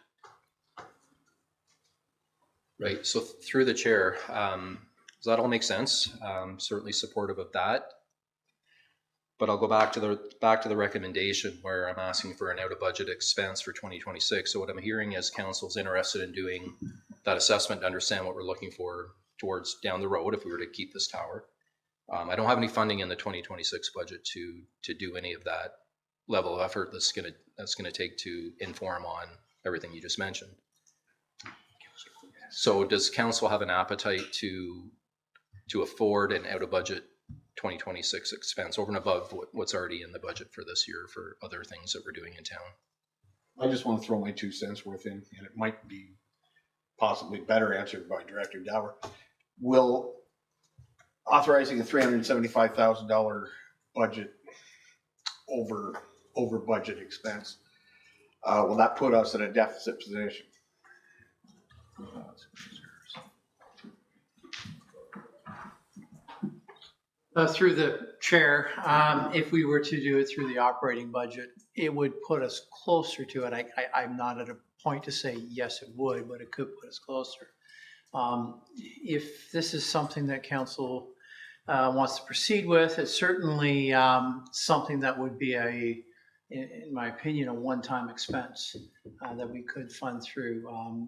right. So through the chair, does that all make sense? Certainly supportive of that. But I'll go back to the recommendation where I'm asking for an out of budget expense for 2026. So what I'm hearing is council's interested in doing that assessment to understand what we're looking for towards down the road if we were to keep this tower. I don't have any funding in the 2026 budget to do any of that level of effort that's gonna take to inform on everything you just mentioned. So does council have an appetite to afford an out of budget 2026 expense over and above what's already in the budget for this year for other things that we're doing in town? I just want to throw my 2 cents worth in, and it might be possibly better answered by Director Dower. Will authorizing a $375,000 budget over over budget expense. Will that put us in a deficit position? Through the chair, if we were to do it through the operating budget, it would put us closer to it. I'm not at a point to say yes, it would, but it could put us closer. If this is something that council wants to proceed with, it's certainly something that would be in my opinion, a one-time expense that we could fund through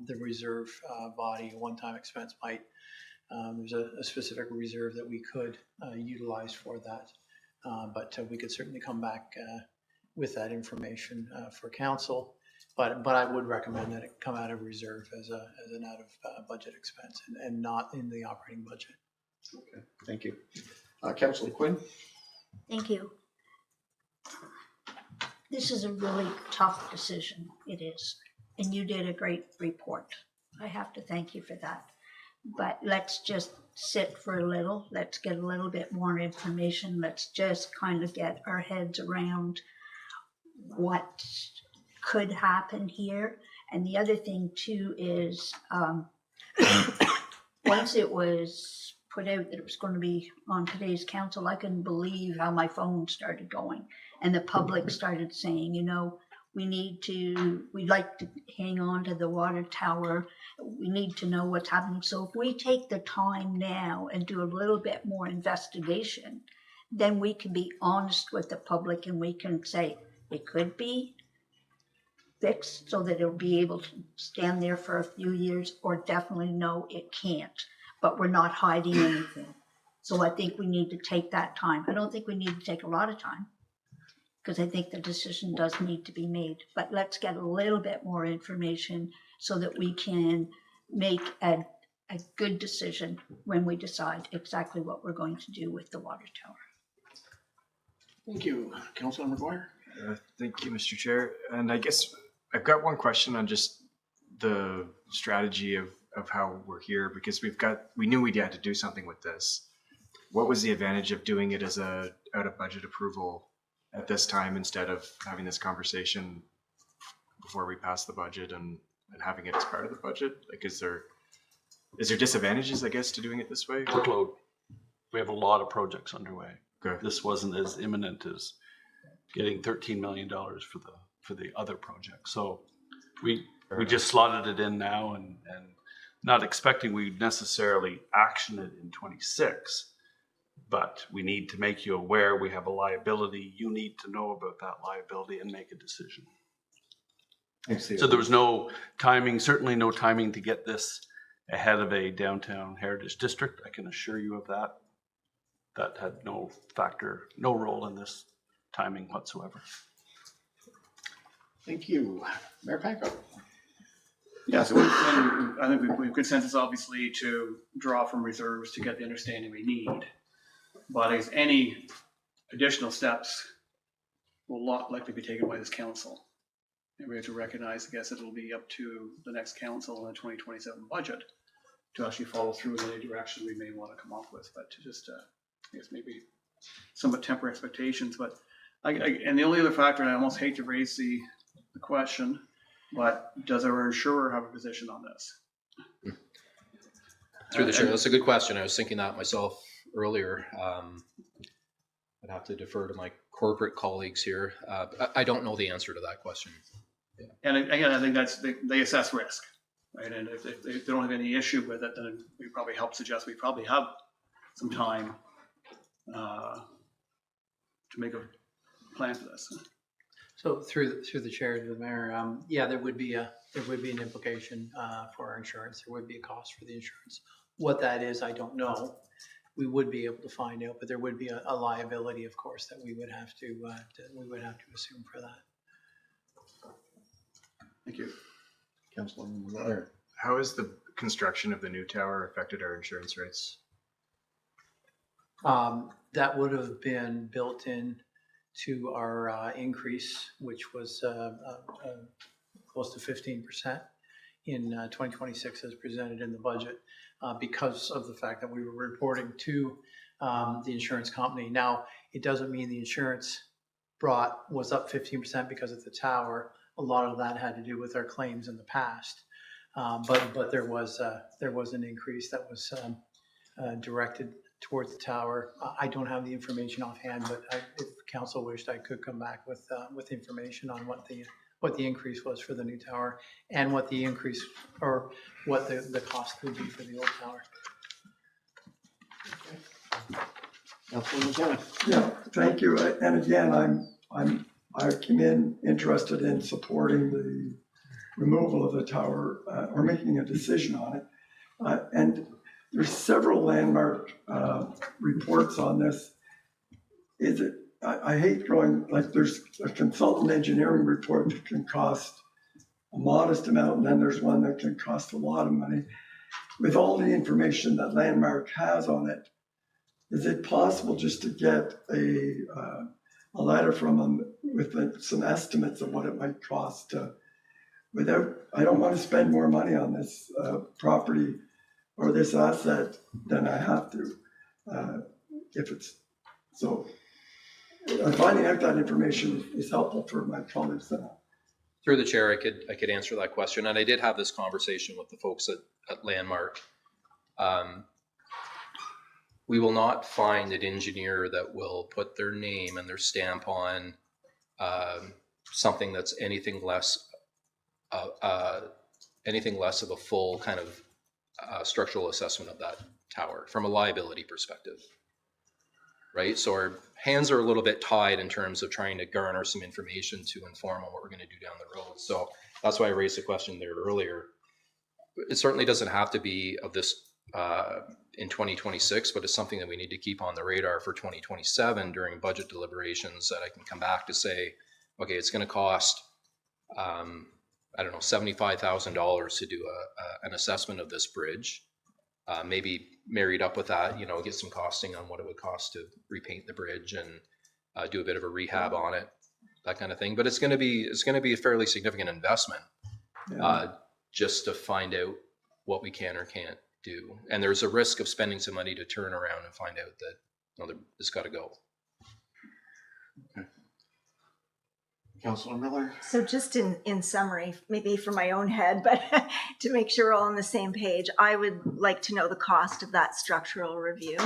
the reserve body. A one-time expense might. There's a specific reserve that we could utilize for that, but we could certainly come back with that information for council. But I would recommend that it come out of reserve as an out of budget expense and not in the operating budget. Okay, thank you. Councillor Quinn? Thank you. This is a really tough decision. It is. And you did a great report. I have to thank you for that. But let's just sit for a little. Let's get a little bit more information. Let's just kind of get our heads around what could happen here. And the other thing too is once it was put out that it was going to be on today's council, I couldn't believe how my phone started going and the public started saying, you know, we'd like to hang on to the water tower. We need to know what's happening. So if we take the time now and do a little bit more investigation, then we can be honest with the public and we can say it could be fixed so that it'll be able to stand there for a few years, or definitely no, it can't. But we're not hiding anything. So I think we need to take that time. I don't think we need to take a lot of time, because I think the decision does need to be made. But let's get a little bit more information so that we can make a good decision when we decide exactly what we're going to do with the water tower. Thank you. Councilor McGuire? Thank you, Mr. Chair. And I guess I've got one question on just the strategy of how we're here, because we knew we had to do something with this. What was the advantage of doing it as a out of budget approval at this time instead of having this conversation before we pass the budget and having it as part of the budget? Like, is there disadvantages, I guess, to doing it this way? Workload. We have a lot of projects underway. Okay. This wasn't as imminent as getting $13 million for the other project. So we just slotted it in now and not expecting we'd necessarily action it in 26, but we need to make you aware we have a liability. You need to know about that liability and make a decision. So there was no timing, certainly no timing to get this ahead of a downtown heritage district. I can assure you of that. That had no role in this timing whatsoever. Thank you. Mayor Panko. Yeah, so I think we have consensus obviously to draw from reserves to get the understanding we need. But as any additional steps will not likely be taken by this council. And we have to recognize, I guess it'll be up to the next council in the 2027 budget to actually follow through in any direction we may want to come up with, but to just, I guess maybe somewhat temper expectations. But and the only other factor, and I almost hate to raise the question, but does our insurer have a position on this? Through the chair, that's a good question. I was thinking that myself earlier. I'd have to defer to my corporate colleagues here. I don't know the answer to that question. Yeah. And again, I think that's they assess risk, right? And if they don't have any issue with it, then we probably help suggest we probably have some time to make a plan for this. So through the chair to the mayor, yeah, there would be an implication for our insurance. There would be a cost for the insurance. What that is, I don't know. We would be able to find out, but there would be a liability, of course, that we would have to assume for that. Thank you, Councilor McGuire. How has the construction of the new tower affected our insurance rates? That would have been built in to our increase, which was close to 15% in 2026 as presented in the budget, because of the fact that we were reporting to the insurance company. Now, it doesn't mean the insurance was up 15% because of the tower. A lot of that had to do with our claims in the past. But there was an increase that was directed towards the tower. I don't have the information offhand, but if council wished, I could come back with information on what the increase was for the new tower and what the increase or what the cost would be for the old tower. Yeah, thank you. And again, I came in interested in supporting the removal of the tower or making a decision on it. And there's several landmark reports on this. I hate going, like there's a consultant engineering report that can cost a modest amount, and then there's one that can cost a lot of money. With all the information that Landmark has on it, is it possible just to get a letter from them with some estimates of what it might cost I don't want to spend more money on this property or this asset than I have to. Finding out that information is helpful for my colleagues. Through the chair, I could answer that question, and I did have this conversation with the folks at Landmark. We will not find an engineer that will put their name and their stamp on something that's anything less of a full kind of structural assessment of that tower from a liability perspective, right? So our hands are a little bit tied in terms of trying to garner some information to inform on what we're going to do down the road. So that's why I raised the question there earlier. It certainly doesn't have to be of this in 2026, but it's something that we need to keep on the radar for 2027 during budget deliberations, that I can come back to say, okay, it's going to cost, I don't know, $75,000 to do an assessment of this bridge. Maybe married up with that, get some costing on what it would cost to repaint the bridge and do a bit of a rehab on it, that kind of thing. But it's going to be a fairly significant investment just to find out what we can or can't do. And there's a risk of spending some money to turn around and find out that it's got to go. Okay. Councilor Miller? So just in summary, maybe for my own head, but to make sure we're all on the same page, I would like to know the cost of that structural review.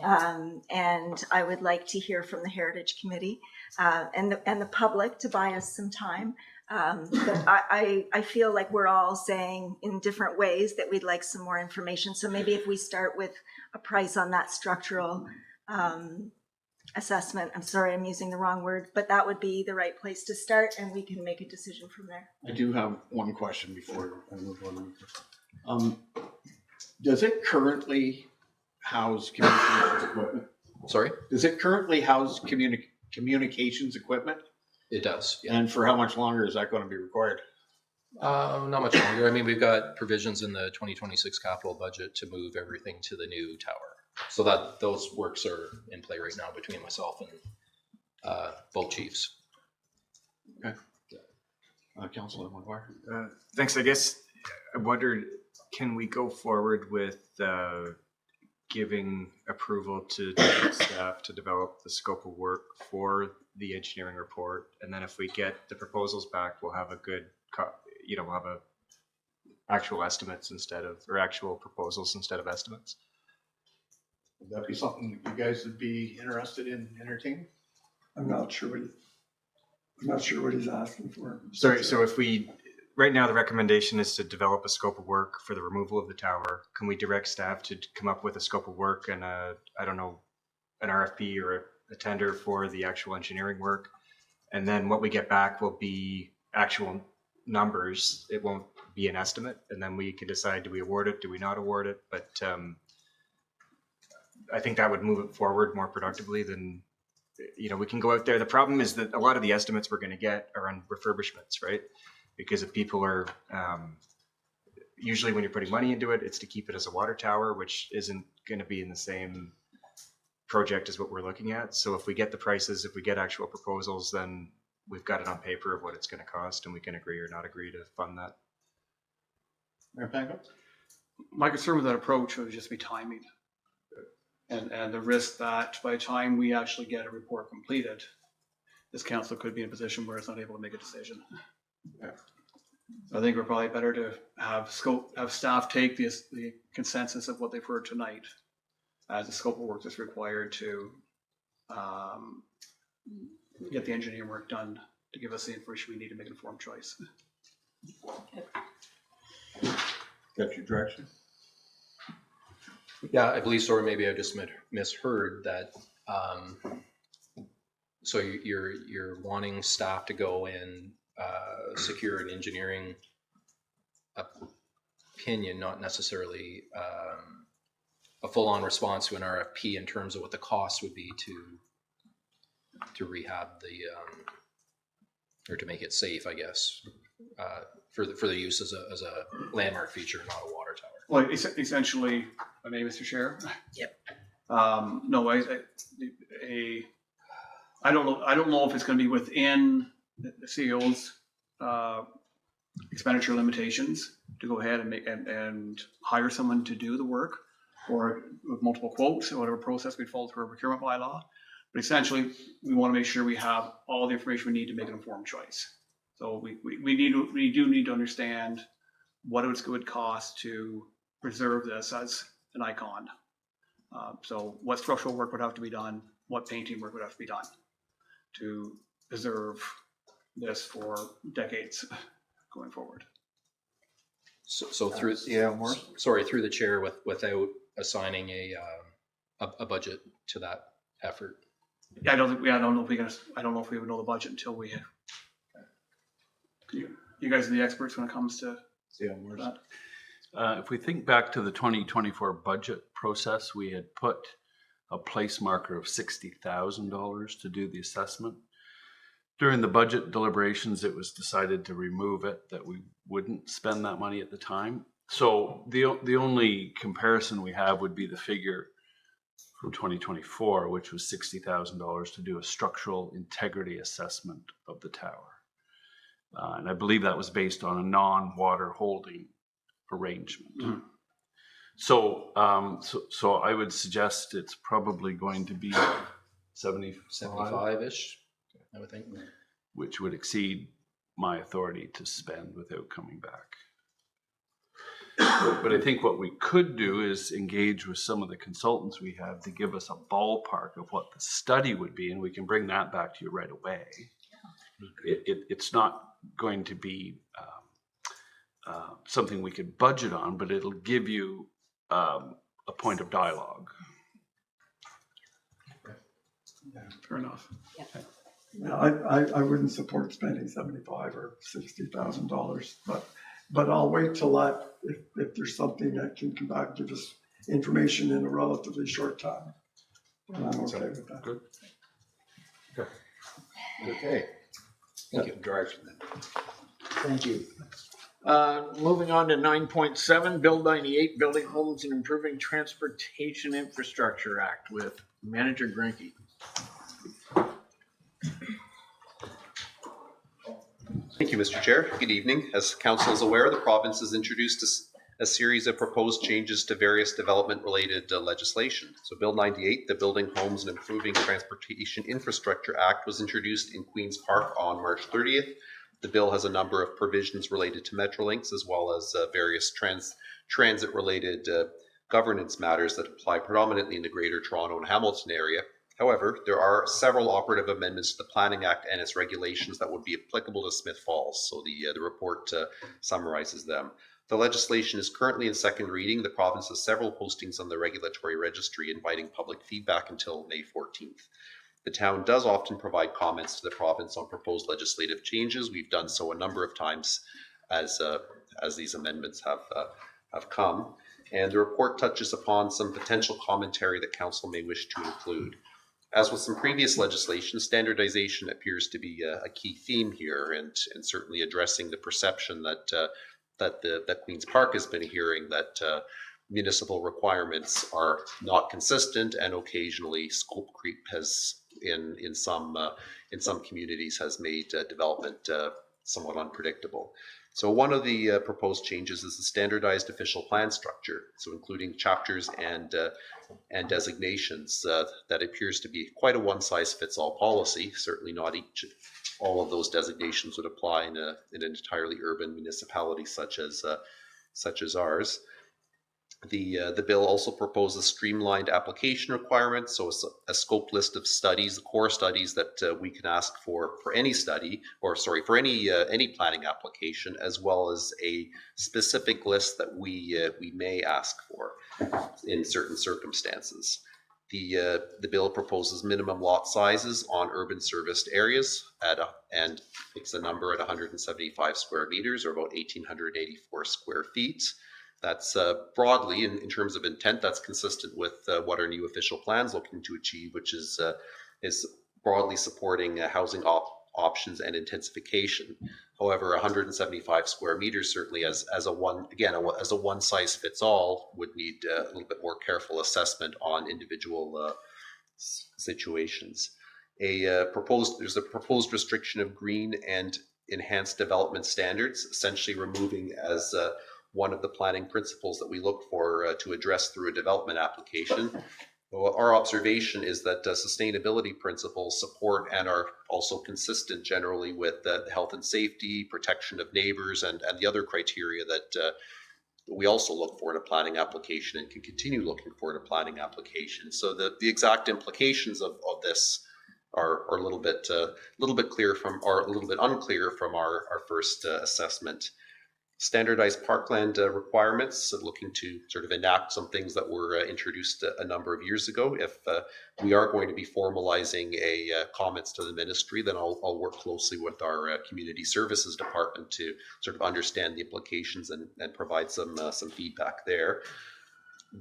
And I would like to hear from the Heritage Committee and the public to buy us some time. But I feel like we're all saying in different ways that we'd like some more information. So maybe if we start with a price on that structural assessment, I'm sorry, I'm using the wrong word, but that would be the right place to start, and we can make a decision from there. I do have one question before I move on. Does it currently house communications equipment? Sorry? Does it currently house communications equipment? It does. Yeah. And for how much longer is that going to be required? Not much longer. I mean, we've got provisions in the 2026 capital budget to move everything to the new tower. So that those works are in play right now between myself and both chiefs. Okay. Councilor McGuire. Thanks. I guess I wondered, can we go forward with giving approval to staff to develop the scope of work for the engineering report, and then if we get the proposals back, we'll have a good, we'll have actual estimates actual proposals instead of estimates. Would that be something that you guys would be interested in entertaining? I'm not sure what he's asking for. Sorry, so if right now the recommendation is to develop a scope of work for the removal of the tower. Can we direct staff to come up with a scope of work and an RFP or a tender for the actual engineering work? And then what we get back will be actual numbers. It won't be an estimate. And then we can decide, do we award it? Do we not award it? But I think that would move it forward more productively than, we can go out there. The problem is that a lot of the estimates we're going to get are on refurbishments, right? Because if people are, usually when you're putting money into it, it's to keep it as a water tower, which isn't going to be in the same project as what we're looking at. So if we get the prices, if we get actual proposals, then we've got it on paper of what it's going to cost, and we can agree or not agree to fund that. Mayor Pango? My concern with that approach would just be timing. And the risk that by the time we actually get a report completed, this council could be in a position where it's not able to make a decision. So I think we're probably better to have staff take the consensus of what they've heard tonight as the scope of work that's required to get the engineering work done to give us the information we need to make an informed choice. Got your direction? Yeah, I believe so, or maybe I just misheard that. So you're wanting staff to go and secure an engineering opinion, not necessarily a full-on response to an RFP in terms of what the cost would be to rehab or to make it safe, I guess, for the use as a landmark feature, not a water tower. Well, essentially, I mean, Mr. Chair. Yep. No, I don't know. I don't know if it's going to be within the CEO's expenditure limitations to go ahead and hire someone to do the work, or with multiple quotes or whatever process we follow through a procurement bylaw. But essentially, we want to make sure we have all the information we need to make an informed choice. So we do need to understand what it would cost to preserve this as an icon. So what structural work would have to be done, what painting work would have to be done to preserve this for decades going forward. So through through the chair, without assigning a budget to that effort. Yeah, I don't know if we would know the budget until we. You guys are the experts when it comes to that. If we think back to the 2024 budget process, we had put a place marker of $60,000 to do the assessment. During the budget deliberations, it was decided to remove it, that we wouldn't spend that money at the time. So the only comparison we have would be the figure from 2024, which was $60,000 to do a structural integrity assessment of the tower. And I believe that was based on a non-water holding arrangement. Mm-hmm. So I would suggest it's probably going to be 75-ish, I would think. Which would exceed my authority to spend without coming back. But I think what we could do is engage with some of the consultants we have to give us a ballpark of what the study would be, and we can bring that back to you right away. It's not going to be something we could budget on, but it'll give you a point of dialogue. Yeah, fair enough. Yeah. Yeah, I wouldn't support spending $75,000 or $60,000, but I'll wait till that if there's something that can come back and give us information in a relatively short time. And I'm okay with that. Good. Okay. Thank you. Direction then. Thank you. Moving on to 9.7, Bill 98, Building Homes and Improving Transportation Infrastructure Act with Manager Grinke. Thank you, Mr. Chair. Good evening. As council is aware, the province has introduced a series of proposed changes to various development-related legislation. So Bill 98, the Building Homes and Improving Transportation Infrastructure Act, was introduced in Queen's Park on March 30th. The bill has a number of provisions related to Metrolinx, as well as various transit-related governance matters that apply predominantly in the Greater Toronto and Hamilton area. However, there are several operative amendments to the Planning Act and its regulations that would be applicable to Smith Falls. So the report summarizes them. The legislation is currently in second reading. The province has several postings on the regulatory registry inviting public feedback until May 14th. The town does often provide comments to the province on proposed legislative changes. We've done so a number of times as these amendments have come. And the report touches upon some potential commentary that council may wish to include. As with some previous legislation, standardization appears to be a key theme here, and certainly addressing the perception that Queen's Park has been hearing that municipal requirements are not consistent, and occasionally scope creep has in some communities has made development somewhat unpredictable. So one of the proposed changes is the standardized official plan structure, so including chapters and designations. That appears to be quite a one-size-fits-all policy. Certainly not all of those designations would apply in an entirely urban municipality such as ours. The bill also proposes streamlined application requirements, so a scope list of studies, the core studies that we can ask for any study, or sorry, for any planning application, as well as a specific list that we may ask for in certain circumstances. The bill proposes minimum lot sizes on urban serviced areas and fixes a number at 175 square meters, or about 1,884 square feet. That's broadly, in terms of intent, that's consistent with what our new official plan's looking to achieve, which is broadly supporting housing options and intensification. However, 175 square meters certainly as a one size fits all would need a little bit more careful assessment on individual situations. There's a proposed restriction of green and enhanced development standards, essentially removing as one of the planning principles that we look for to address through a development application. Well, our observation is that sustainability principles support and are also consistent generally with the health and safety, protection of neighbors, and the other criteria that we also look for in a planning application and can continue looking for in a planning application. So the exact implications of this are a little bit unclear from our first assessment. Standardized parkland requirements, looking to sort of enact some things that were introduced a number of years ago. If we are going to be formalizing comments to the ministry, then I'll work closely with our community services department to sort of understand the implications and provide some feedback there.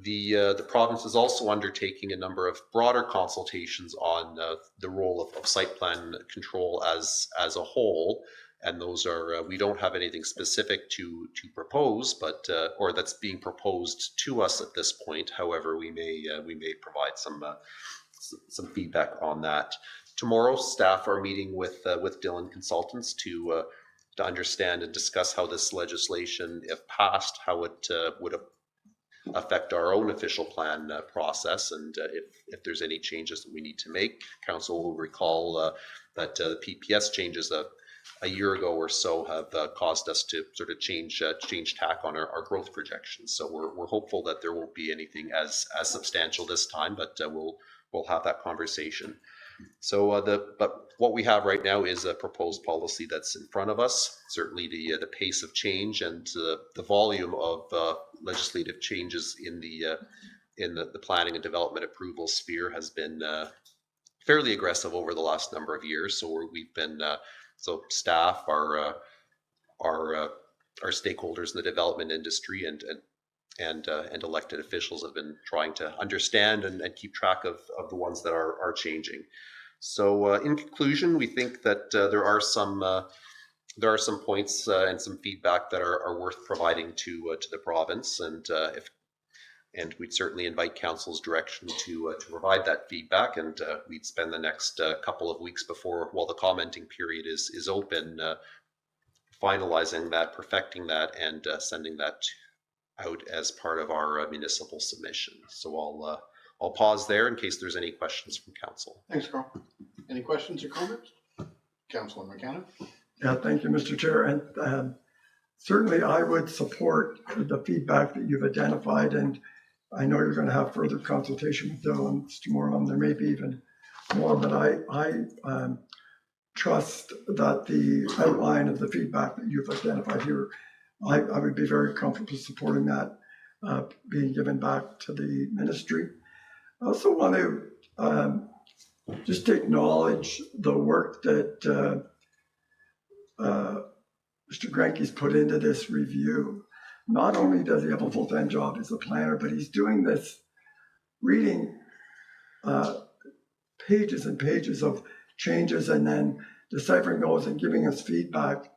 The province is also undertaking a number of broader consultations on the role of site plan control as a whole. And those are, we don't have anything specific to propose, but or that's being proposed to us at this point. However, we may provide some feedback on that. Tomorrow, staff are meeting with Dillon Consultants to understand and discuss how this legislation, if passed, how it would affect our own official plan process, and if there's any changes that we need to make. Council will recall that the PPS changes a year ago or so have caused us to sort of change tack on our growth projections. So we're hopeful that there won't be anything as substantial this time, but we'll have that conversation. So but what we have right now is a proposed policy that's in front of us. Certainly the pace of change and the volume of legislative changes in the planning and development approval sphere has been fairly aggressive over the last number of years. So we've been so staff, our stakeholders in the development industry, and elected officials have been trying to understand and keep track of the ones that are changing. So in conclusion, we think that there are some points and some feedback that are worth providing to the province, and we'd certainly invite council's direction to provide that feedback, and we'd spend the next couple of weeks while the commenting period is open, finalizing that, perfecting that, and sending that out as part of our municipal submission. So I'll pause there in case there's any questions from council. Thanks, Carl. Any questions or comments? Councilor McKenna? Yeah, thank you, Mr. Chair. And certainly I would support the feedback that you've identified, and I know you're going to have further consultation with Dillon tomorrow, and there may be even more, but I trust that the outline of the feedback that you've identified here, I would be very comfortable supporting that being given back to the ministry. I also want to just acknowledge the work that Mr. Grenke's put into this review. Not only does he have a full-time job as a planner, but he's doing this, reading pages and pages of changes and then deciphering those and giving us feedback.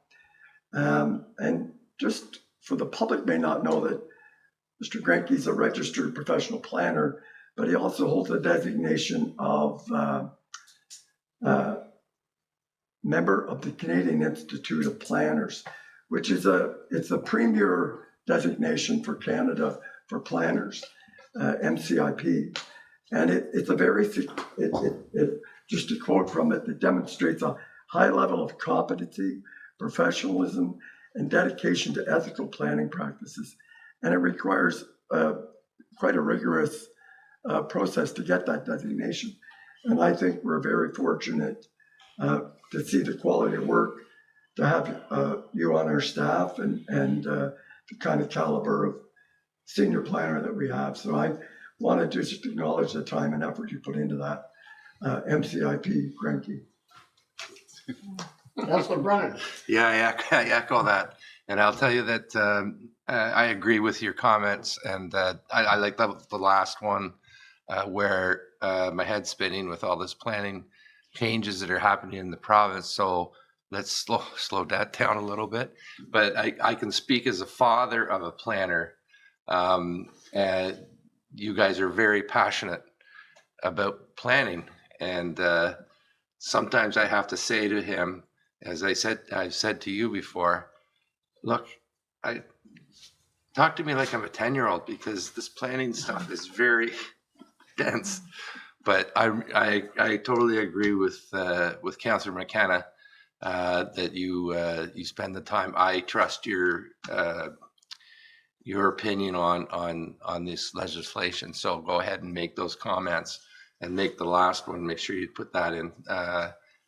And just for the public may not know that Mr. Grenke is a registered professional planner, but he also holds a designation of member of the Canadian Institute of Planners, which is it's a premier designation for Canada for planners, MCIP. And it's a very, just to quote from it, it demonstrates a high level of competency, professionalism, and dedication to ethical planning practices. And it requires quite a rigorous process to get that designation. And I think we're very fortunate to see the quality of work, to have you on our staff, and the kind of caliber of senior planner that we have. So I wanted to just acknowledge the time and effort you put into that. MCIP, Grenke. Councilor Brennan. Yeah, I echo that. And I'll tell you that I agree with your comments. And I like the last one where my head's spinning with all this planning changes that are happening in the province. So let's slow that down a little bit. But I can speak as a father of a planner. And you guys are very passionate about planning. And sometimes I have to say to him, as I've said to you before, look, talk to me like I'm a 10-year-old, because this planning stuff is very dense. But I totally agree with Councillor McKenna that you spend the time. I trust your opinion on this legislation. So go ahead and make those comments, and make the last one. Make sure you put that in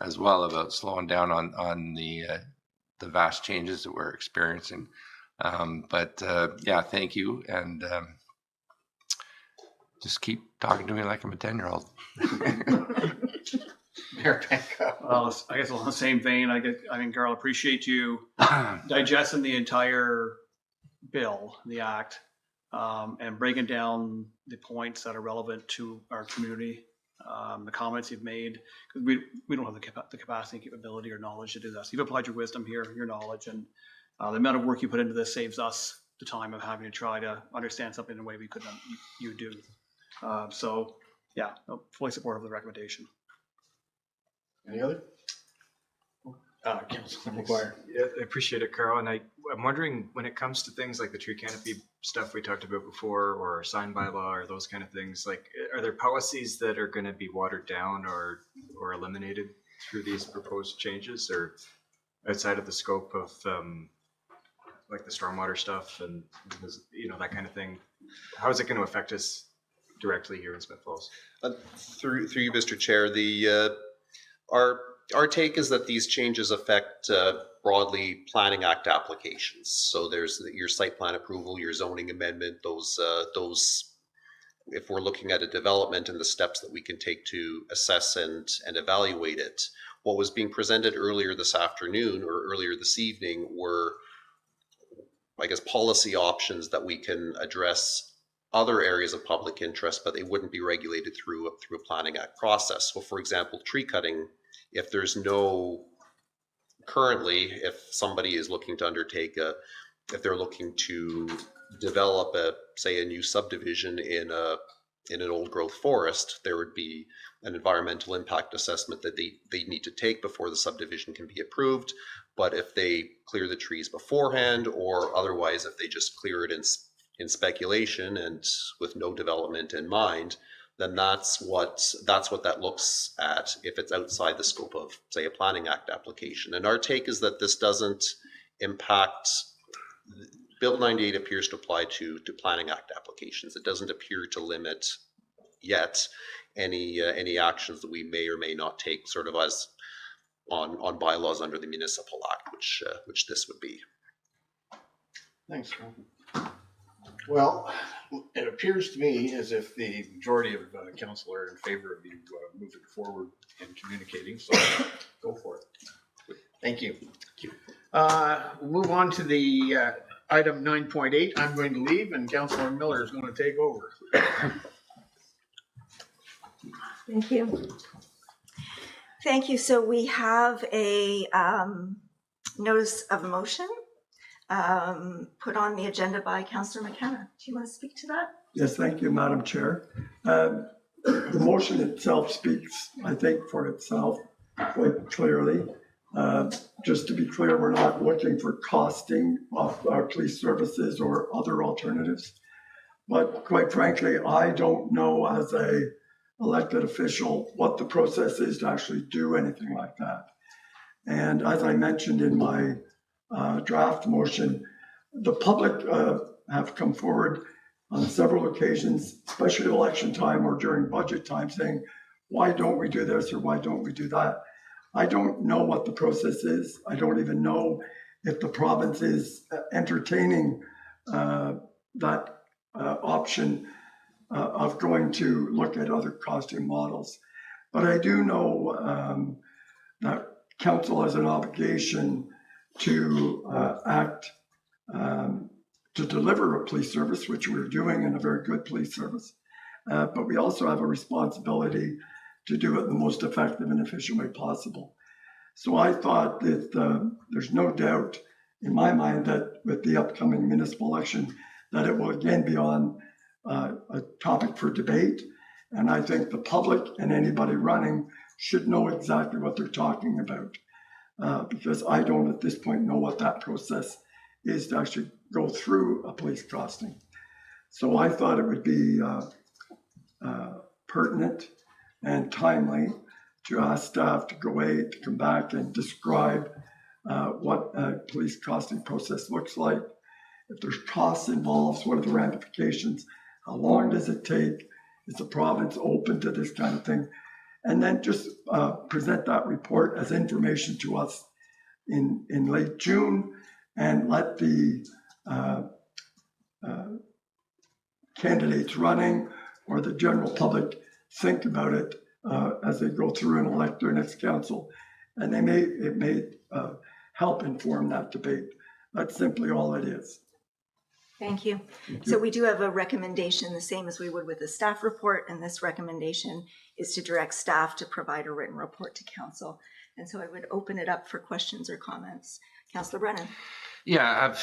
as well, about slowing down on the vast changes that we're experiencing. Yeah, thank you, and just keep talking to me like I'm a 10-year-old. Mayor Panko. Well, I guess along the same vein, I mean, Carl, appreciate you digesting the entire bill, the act, and breaking down the points that are relevant to our community. The comments you've made, because we don't have the capacity, capability, or knowledge to do this. You've applied your wisdom here, your knowledge, and the amount of work you put into this saves us the time of having to try to understand something in a way we couldn't. You do. So, yeah, fully supportive of the recommendation. Any other? Councilor McGuire. Yeah, I appreciate it, Carl. And I'm wondering, when it comes to things like the tree canopy stuff we talked about before, or sign bylaw, or those kind of things, like, are there policies that are going to be watered down or eliminated through these proposed changes, or outside of the scope of like the stormwater stuff and that kind of thing? How is it going to affect us directly here in Smith Falls? Through you, Mr. Chair, our take is that these changes affect broadly Planning Act applications. So there's your site plan approval, your zoning amendment, those if we're looking at a development and the steps that we can take to assess and evaluate it. What was being presented earlier this afternoon or earlier this evening were, I guess, policy options that we can address other areas of public interest, but they wouldn't be regulated through a Planning Act process. So for example, tree cutting, if there's no, currently, if somebody is looking to undertake if they're looking to develop say a new subdivision in an old growth forest, there would be an environmental impact assessment that they need to take before the subdivision can be approved. But if they clear the trees beforehand, or otherwise if they just clear it in speculation and with no development in mind, then that's what that looks at if it's outside the scope of, say, a Planning Act application. And our take is that this doesn't impact. Bill 98 appears to apply to Planning Act applications. It doesn't appear to limit yet any actions that we may or may not take, sort of as on bylaws under the Municipal Act, which this would be. Thanks, Carl. Well, it appears to me as if the majority of council are in favor of you moving forward and communicating, so go for it. Thank you. We'll move on to the item 9.8. I'm going to leave, and Councillor Miller is going to take over. Thank you. Thank you. So we have a notice of motion put on the agenda by Councillor McKenna. Do you want to speak to that? Yes, thank you, Madam Chair. The motion itself speaks, I think, for itself quite clearly. Just to be clear, we're not looking for costing of our police services or other alternatives. But quite frankly, I don't know as a elected official what the process is to actually do anything like that. And as I mentioned in my draft motion, the public have come forward on several occasions, especially election time or during budget time, saying, why don't we do this or why don't we do that? I don't know what the process is. I don't even know if the province is entertaining that option of going to look at other costing models. But I do know that council has an obligation to act to deliver a police service, which we're doing, and a very good police service. But we also have a responsibility to do it in the most effective and efficient way possible. So I thought that there's no doubt in my mind that with the upcoming municipal election, that it will again be on a topic for debate. And I think the public and anybody running should know exactly what they're talking about. Because I don't at this point know what that process is to actually go through a police costing. So I thought it would be pertinent and timely to ask staff to come back and describe what a police costing process looks like. If there's costs involved, what are the ramifications? How long does it take? Is the province open to this kind of thing? And then just present that report as information to us in late June, and let the candidates running or the general public think about it as they go through and elect their next council. And it may help inform that debate. That's simply all it is. Thank you. So we do have a recommendation, the same as we would with the staff report, and this recommendation is to direct staff to provide a written report to council. And so I would open it up for questions or comments. Councillor Brennan. Yeah,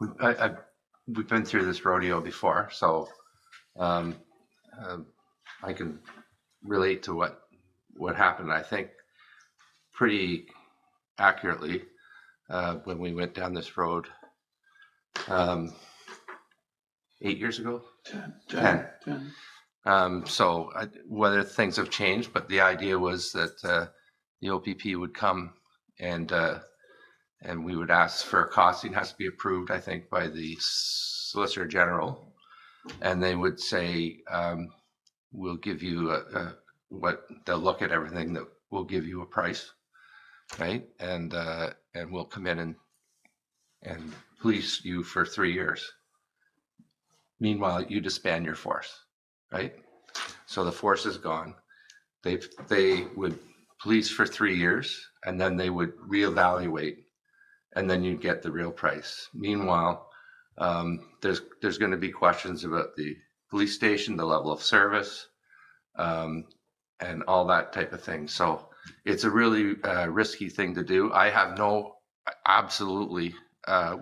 we've been through this rodeo before, so I can relate to what happened. I think pretty accurately when we went down this road 8 years ago. 10. So whether things have changed, but the idea was that the OPP would come and we would ask for a costing. It has to be approved, I think, by the Solicitor General, and they would say, we'll give you what they'll look at everything, that we'll give you a price, right? And we'll come in and police you for 3 years. Meanwhile, you disband your force, right? So the force is gone. They would police for 3 years, and then they would reevaluate, and then you'd get the real price. Meanwhile, there's going to be questions about the police station, the level of service, and all that type of thing. So it's a really risky thing to do. I have absolutely,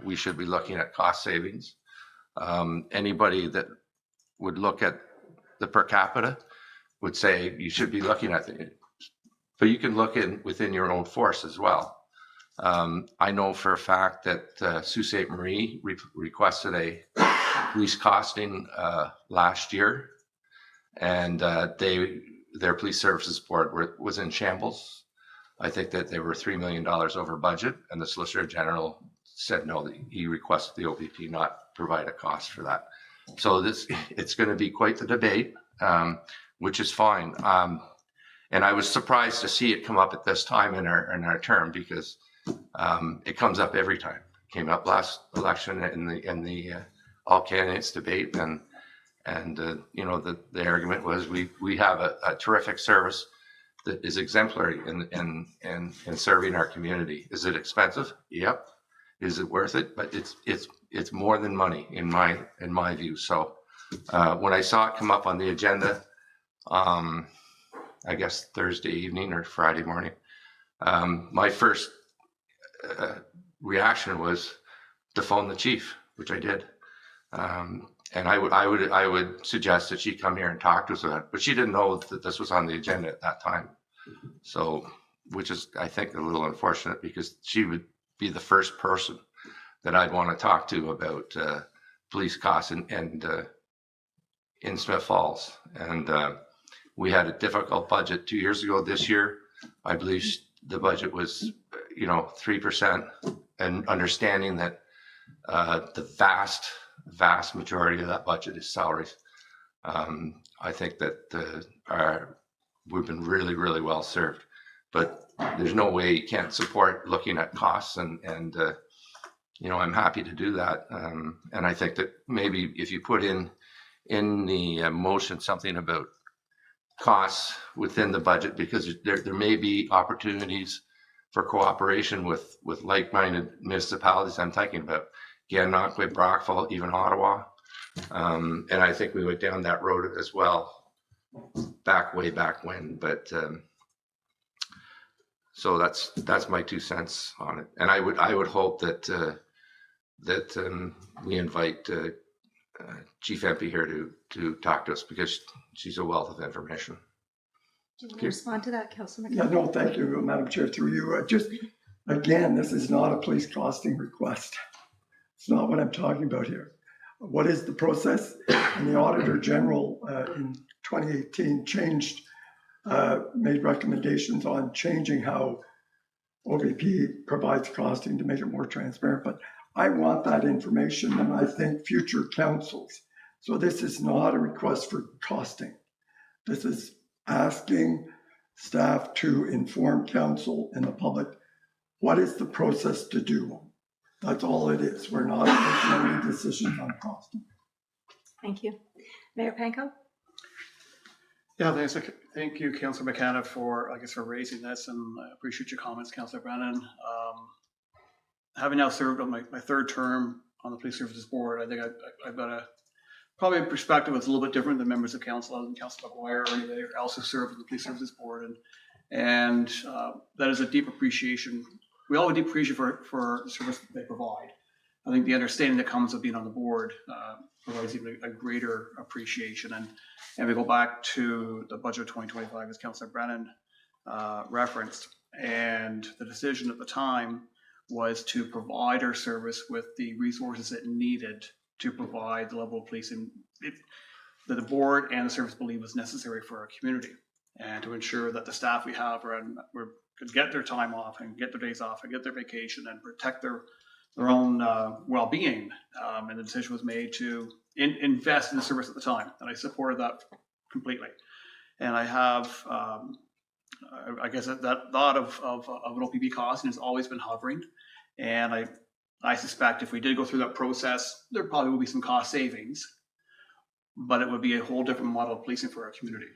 we should be looking at cost savings. Anybody that would look at the per capita would say you should be looking at it, but you can look within your own force as well. I know for a fact that Sault Ste. Marie requested a police costing last year, and their police services board was in shambles. I think that they were $3 million over budget, and the Solicitor General said no, that he requested the OPP not provide a cost for that. So it's going to be quite the debate, which is fine. And I was surprised to see it come up at this time in our term, because it comes up every time. It came up last election in the all candidates debate, and you know, the argument was we have a terrific service that is exemplary in serving our community. Is it expensive? Yep. Is it worth it? But it's more than money in my view. So when I saw it come up on the agenda, I guess Thursday evening or Friday morning, my first reaction was to phone the chief, which I did. And I would suggest that she come here and talk to us about it, but she didn't know that this was on the agenda at that time. So which is, I think, a little unfortunate because she would be the first person that I'd want to talk to about police costs and in Smith Falls. And we had a difficult budget 2 years ago. This year, I believe the budget was, 3%, and understanding that the vast majority of that budget is salaries. I think that we've been really, really well served, but there's no way you can't support looking at costs and I'm happy to do that. And I think that maybe if you put in the motion something about costs within the budget, because there may be opportunities for cooperation with like-minded municipalities. I'm thinking about Gananoque, Brockville, even Ottawa. And I think we went down that road as well way back when. But so that's my 2 cents on it. And I would hope that we invite Chief Empey here to talk to us, because she's a wealth of information. Do you want to respond to that, Councillor McKenna? Yeah, no, thank you, Madam Chair, through you. Just, again, this is not a police costing request. It's not what I'm talking about here. What is the process? And the Auditor General in 2018 made recommendations on changing how OVP provides costing to make it more transparent. But I want that information, and I think future councils. So this is not a request for costing. This is asking staff to inform council and the public what is the process to do. That's all it is. We're not making any decisions on costing. Thank you. Mayor Panko? Yeah, thank you, Councillor McKenna, for raising this, and I appreciate your comments, Councillor Brennan. Having now served on my third term on the Police Services Board, I think I've got probably a perspective that's a little bit different than members of council, other than Councillor McGuire or anybody else who served on the Police Services Board, and that is a deep appreciation. We all have a deep appreciation for the service that they provide. I think the understanding that comes with being on the board provides even a greater appreciation. And we go back to the budget of 2025, as Councillor Brennan referenced, and the decision at the time was to provide our service with the resources it needed to provide the level of policing that the board and the service believe was necessary for our community, and to ensure that the staff we have could get their time off and get their days off and get their vacation and protect their own well-being. And the decision was made to invest in the service at the time, and I supported that completely. And I have, I guess that thought of an OPP costing has always been hovering, and I suspect if we did go through that process, there probably will be some cost savings, but it would be a whole different model of policing for our community.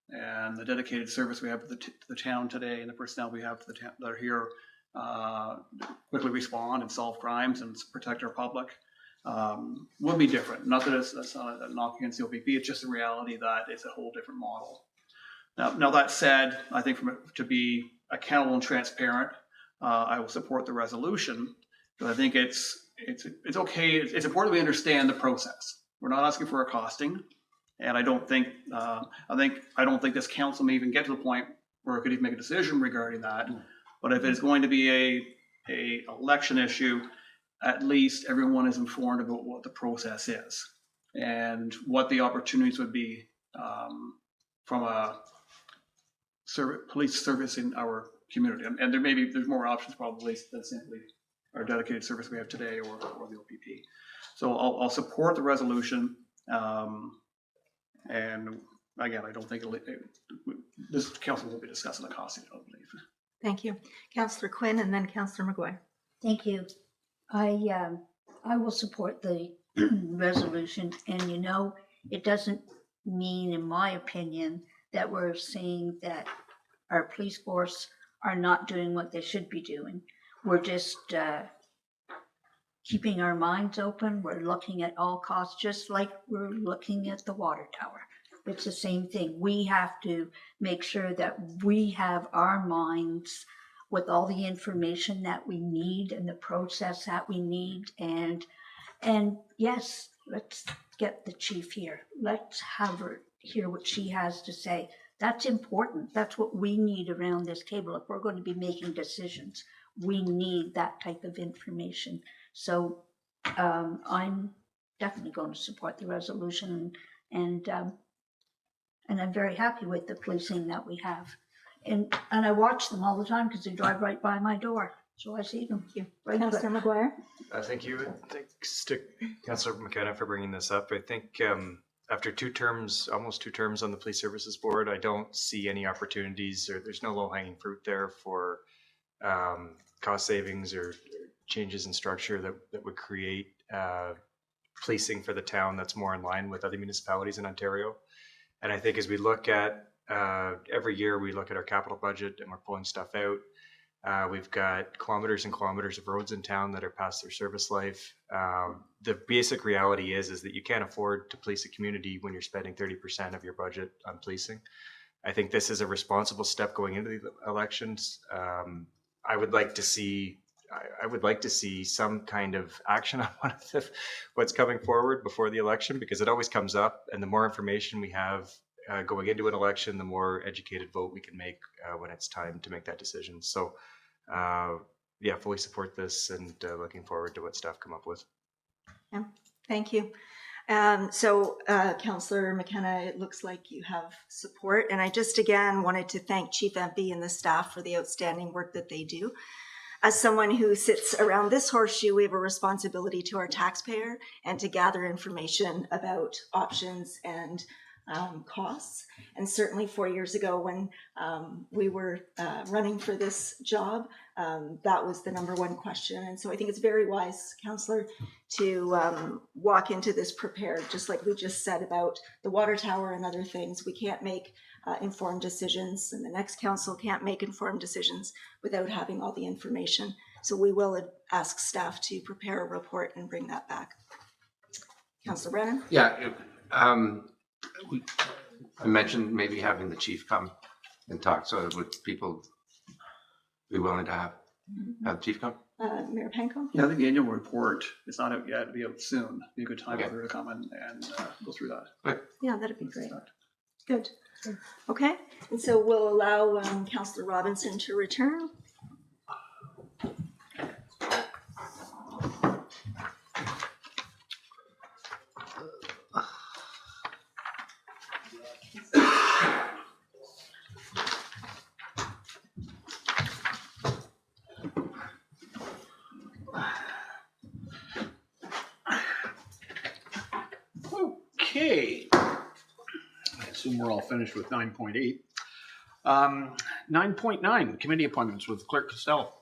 And the dedicated service we have to the town today, and the personnel we have to the town that are here, quickly respond and solve crimes and protect our public, would be different. Not that that's not a knock against the OPP, it's just a reality that it's a whole different model. Now that said, I think to be accountable and transparent, I will support the resolution, because I think it's okay. It's important we understand the process. We're not asking for a costing, and I don't think this council may even get to the point where it could even make a decision regarding that. But if it's going to be a election issue, at least everyone is informed about what the process is and what the opportunities would be from a police service in our community. And there's more options probably than simply our dedicated service we have today or the OPP. So I'll support the resolution. And again, I don't think this council will be discussing the costing, I don't believe. Thank you. Councillor Quinn and then Councillor McGuire. Thank you. I will support the resolution, and it doesn't mean, in my opinion, that we're saying that our police force are not doing what they should be doing. We're just keeping our minds open. We're looking at all costs, just like we're looking at the water tower. It's the same thing. We have to make sure that we have our minds with all the information that we need and the process that we need. And yes, let's get the chief here. Let's have her hear what she has to say. That's important. That's what we need around this table. If we're going to be making decisions, we need that type of information. So I'm definitely going to support the resolution, and I'm very happy with the policing that we have. And I watch them all the time because they drive right by my door. So I see them. Right, Councillor McGuire? Thank you. Thanks to Councillor McKenna for bringing this up. I think after almost 2 terms on the Police Services Board, I don't see any opportunities, or there's no low-hanging fruit there for cost savings or changes in structure that would create policing for the town that's more in line with other municipalities in Ontario. And I think as we look at every year, we look at our capital budget and we're pulling stuff out. We've got kilometers and kilometers of roads in town that are past their service life. The basic reality is that you can't afford to police a community when you're spending 30% of your budget on policing. I think this is a responsible step going into the elections. I would like to see some kind of action on what's coming forward before the election, because it always comes up, and the more information we have going into an election, the more educated vote we can make when it's time to make that decision. So yeah, fully support this, and looking forward to what staff come up with. Yeah, thank you. Councillor McKenna, it looks like you have support, and I just again wanted to thank Chief Empey and the staff for the outstanding work that they do. As someone who sits around this horseshoe, we have a responsibility to our taxpayer and to gather information about options and costs. And certainly 4 years ago when we were running for this job, that was the #1 question. And so I think it's very wise, Councillor, to walk into this prepared, just like we just said about the water tower and other things. We can't make informed decisions, and the next council can't make informed decisions without having all the information. So we will ask staff to prepare a report and bring that back. Councillor Brennan? Yeah, I mentioned maybe having the chief come and talk, so would people be willing to have the chief come? Mayor Panko? Yeah, I think the annual report is not out yet. It'll be out soon. Be a good time for her to come and go through that. Yeah, that'd be great. Good. Okay, and so we'll allow Councillor Robinson to return. Okay. I assume we're all finished with 9.8. 9.9, committee appointments with Clerk Costello.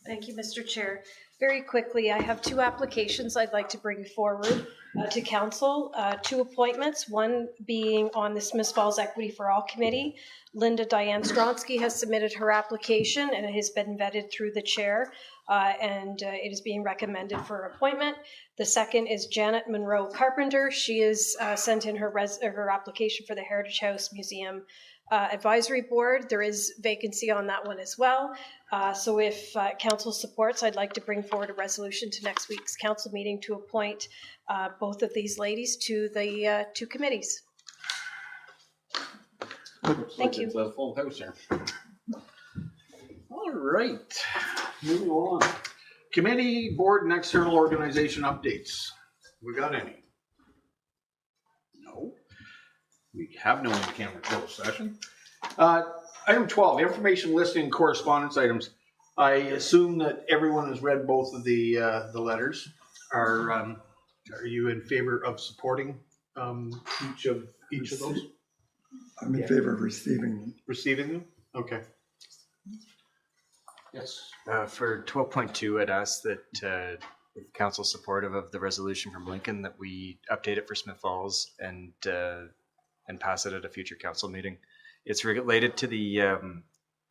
Thank you, Mr. Chair. Very quickly, I have 2 applications I'd like to bring forward to council. 2 appointments, one being on the Smith Falls Equity for All Committee. Linda Diane Stronsky has submitted her application, and it has been vetted through the chair, and it is being recommended for appointment. The second is Janet Monroe Carpenter. She has sent in her application for the Heritage House Museum Advisory Board. There is vacancy on that one as well. So if council supports, I'd like to bring forward a resolution to next week's council meeting to appoint both of these ladies to the 2 committees. Thank you. It's a full house here. All right, moving on. Committee, board, and external organization updates. We got any? No. We have no in-camera closed session. Item 12, information listing correspondence items. I assume that everyone has read both of the letters. Are you in favor of supporting each of those? I'm in favor of receiving them. Receiving them? Okay. Yes. For 12.2, I'd ask that if council supportive of the resolution from Lincoln, that we update it for Smith Falls and pass it at a future council meeting. It's related to the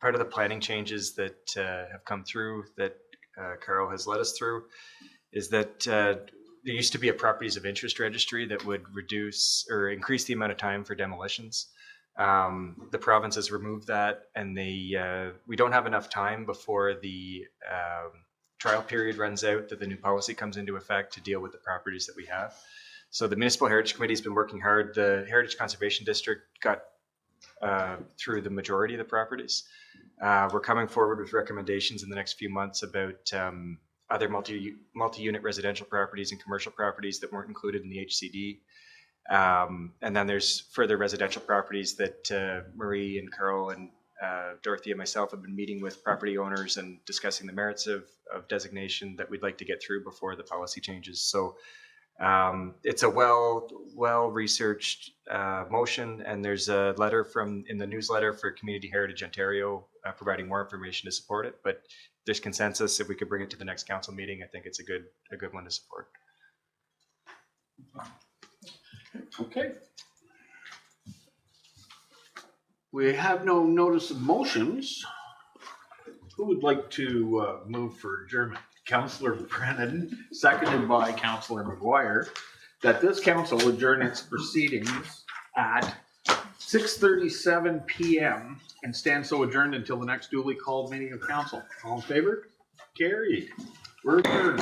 part of the planning changes that have come through that Carol has led us through, is that there used to be a properties of interest registry that would reduce or increase the amount of time for demolitions. The province has removed that, and we don't have enough time before the trial period runs out that the new policy comes into effect to deal with the properties that we have. So the Municipal Heritage Committee has been working hard. The Heritage Conservation District got through the majority of the properties. We're coming forward with recommendations in the next few months about other multi-unit residential properties and commercial properties that weren't included in the HCD. And then there's further residential properties that Marie and Carl and Dorothy and myself have been meeting with property owners and discussing the merits of designation that we'd like to get through before the policy changes. So it's a well-researched motion, and there's a letter in the newsletter for Community Heritage Ontario providing more information to support it. But there's consensus. If we could bring it to the next council meeting, I think it's a good one to support. Okay. We have no notice of motions. Who would like to move for adjournment? Councillor Brennan, seconded by Councillor McGuire, that this council adjourn its proceedings at 6:37 p.m. and stand so adjourned until the next duly called meeting of council. All in favor? Carried. We're adjourned.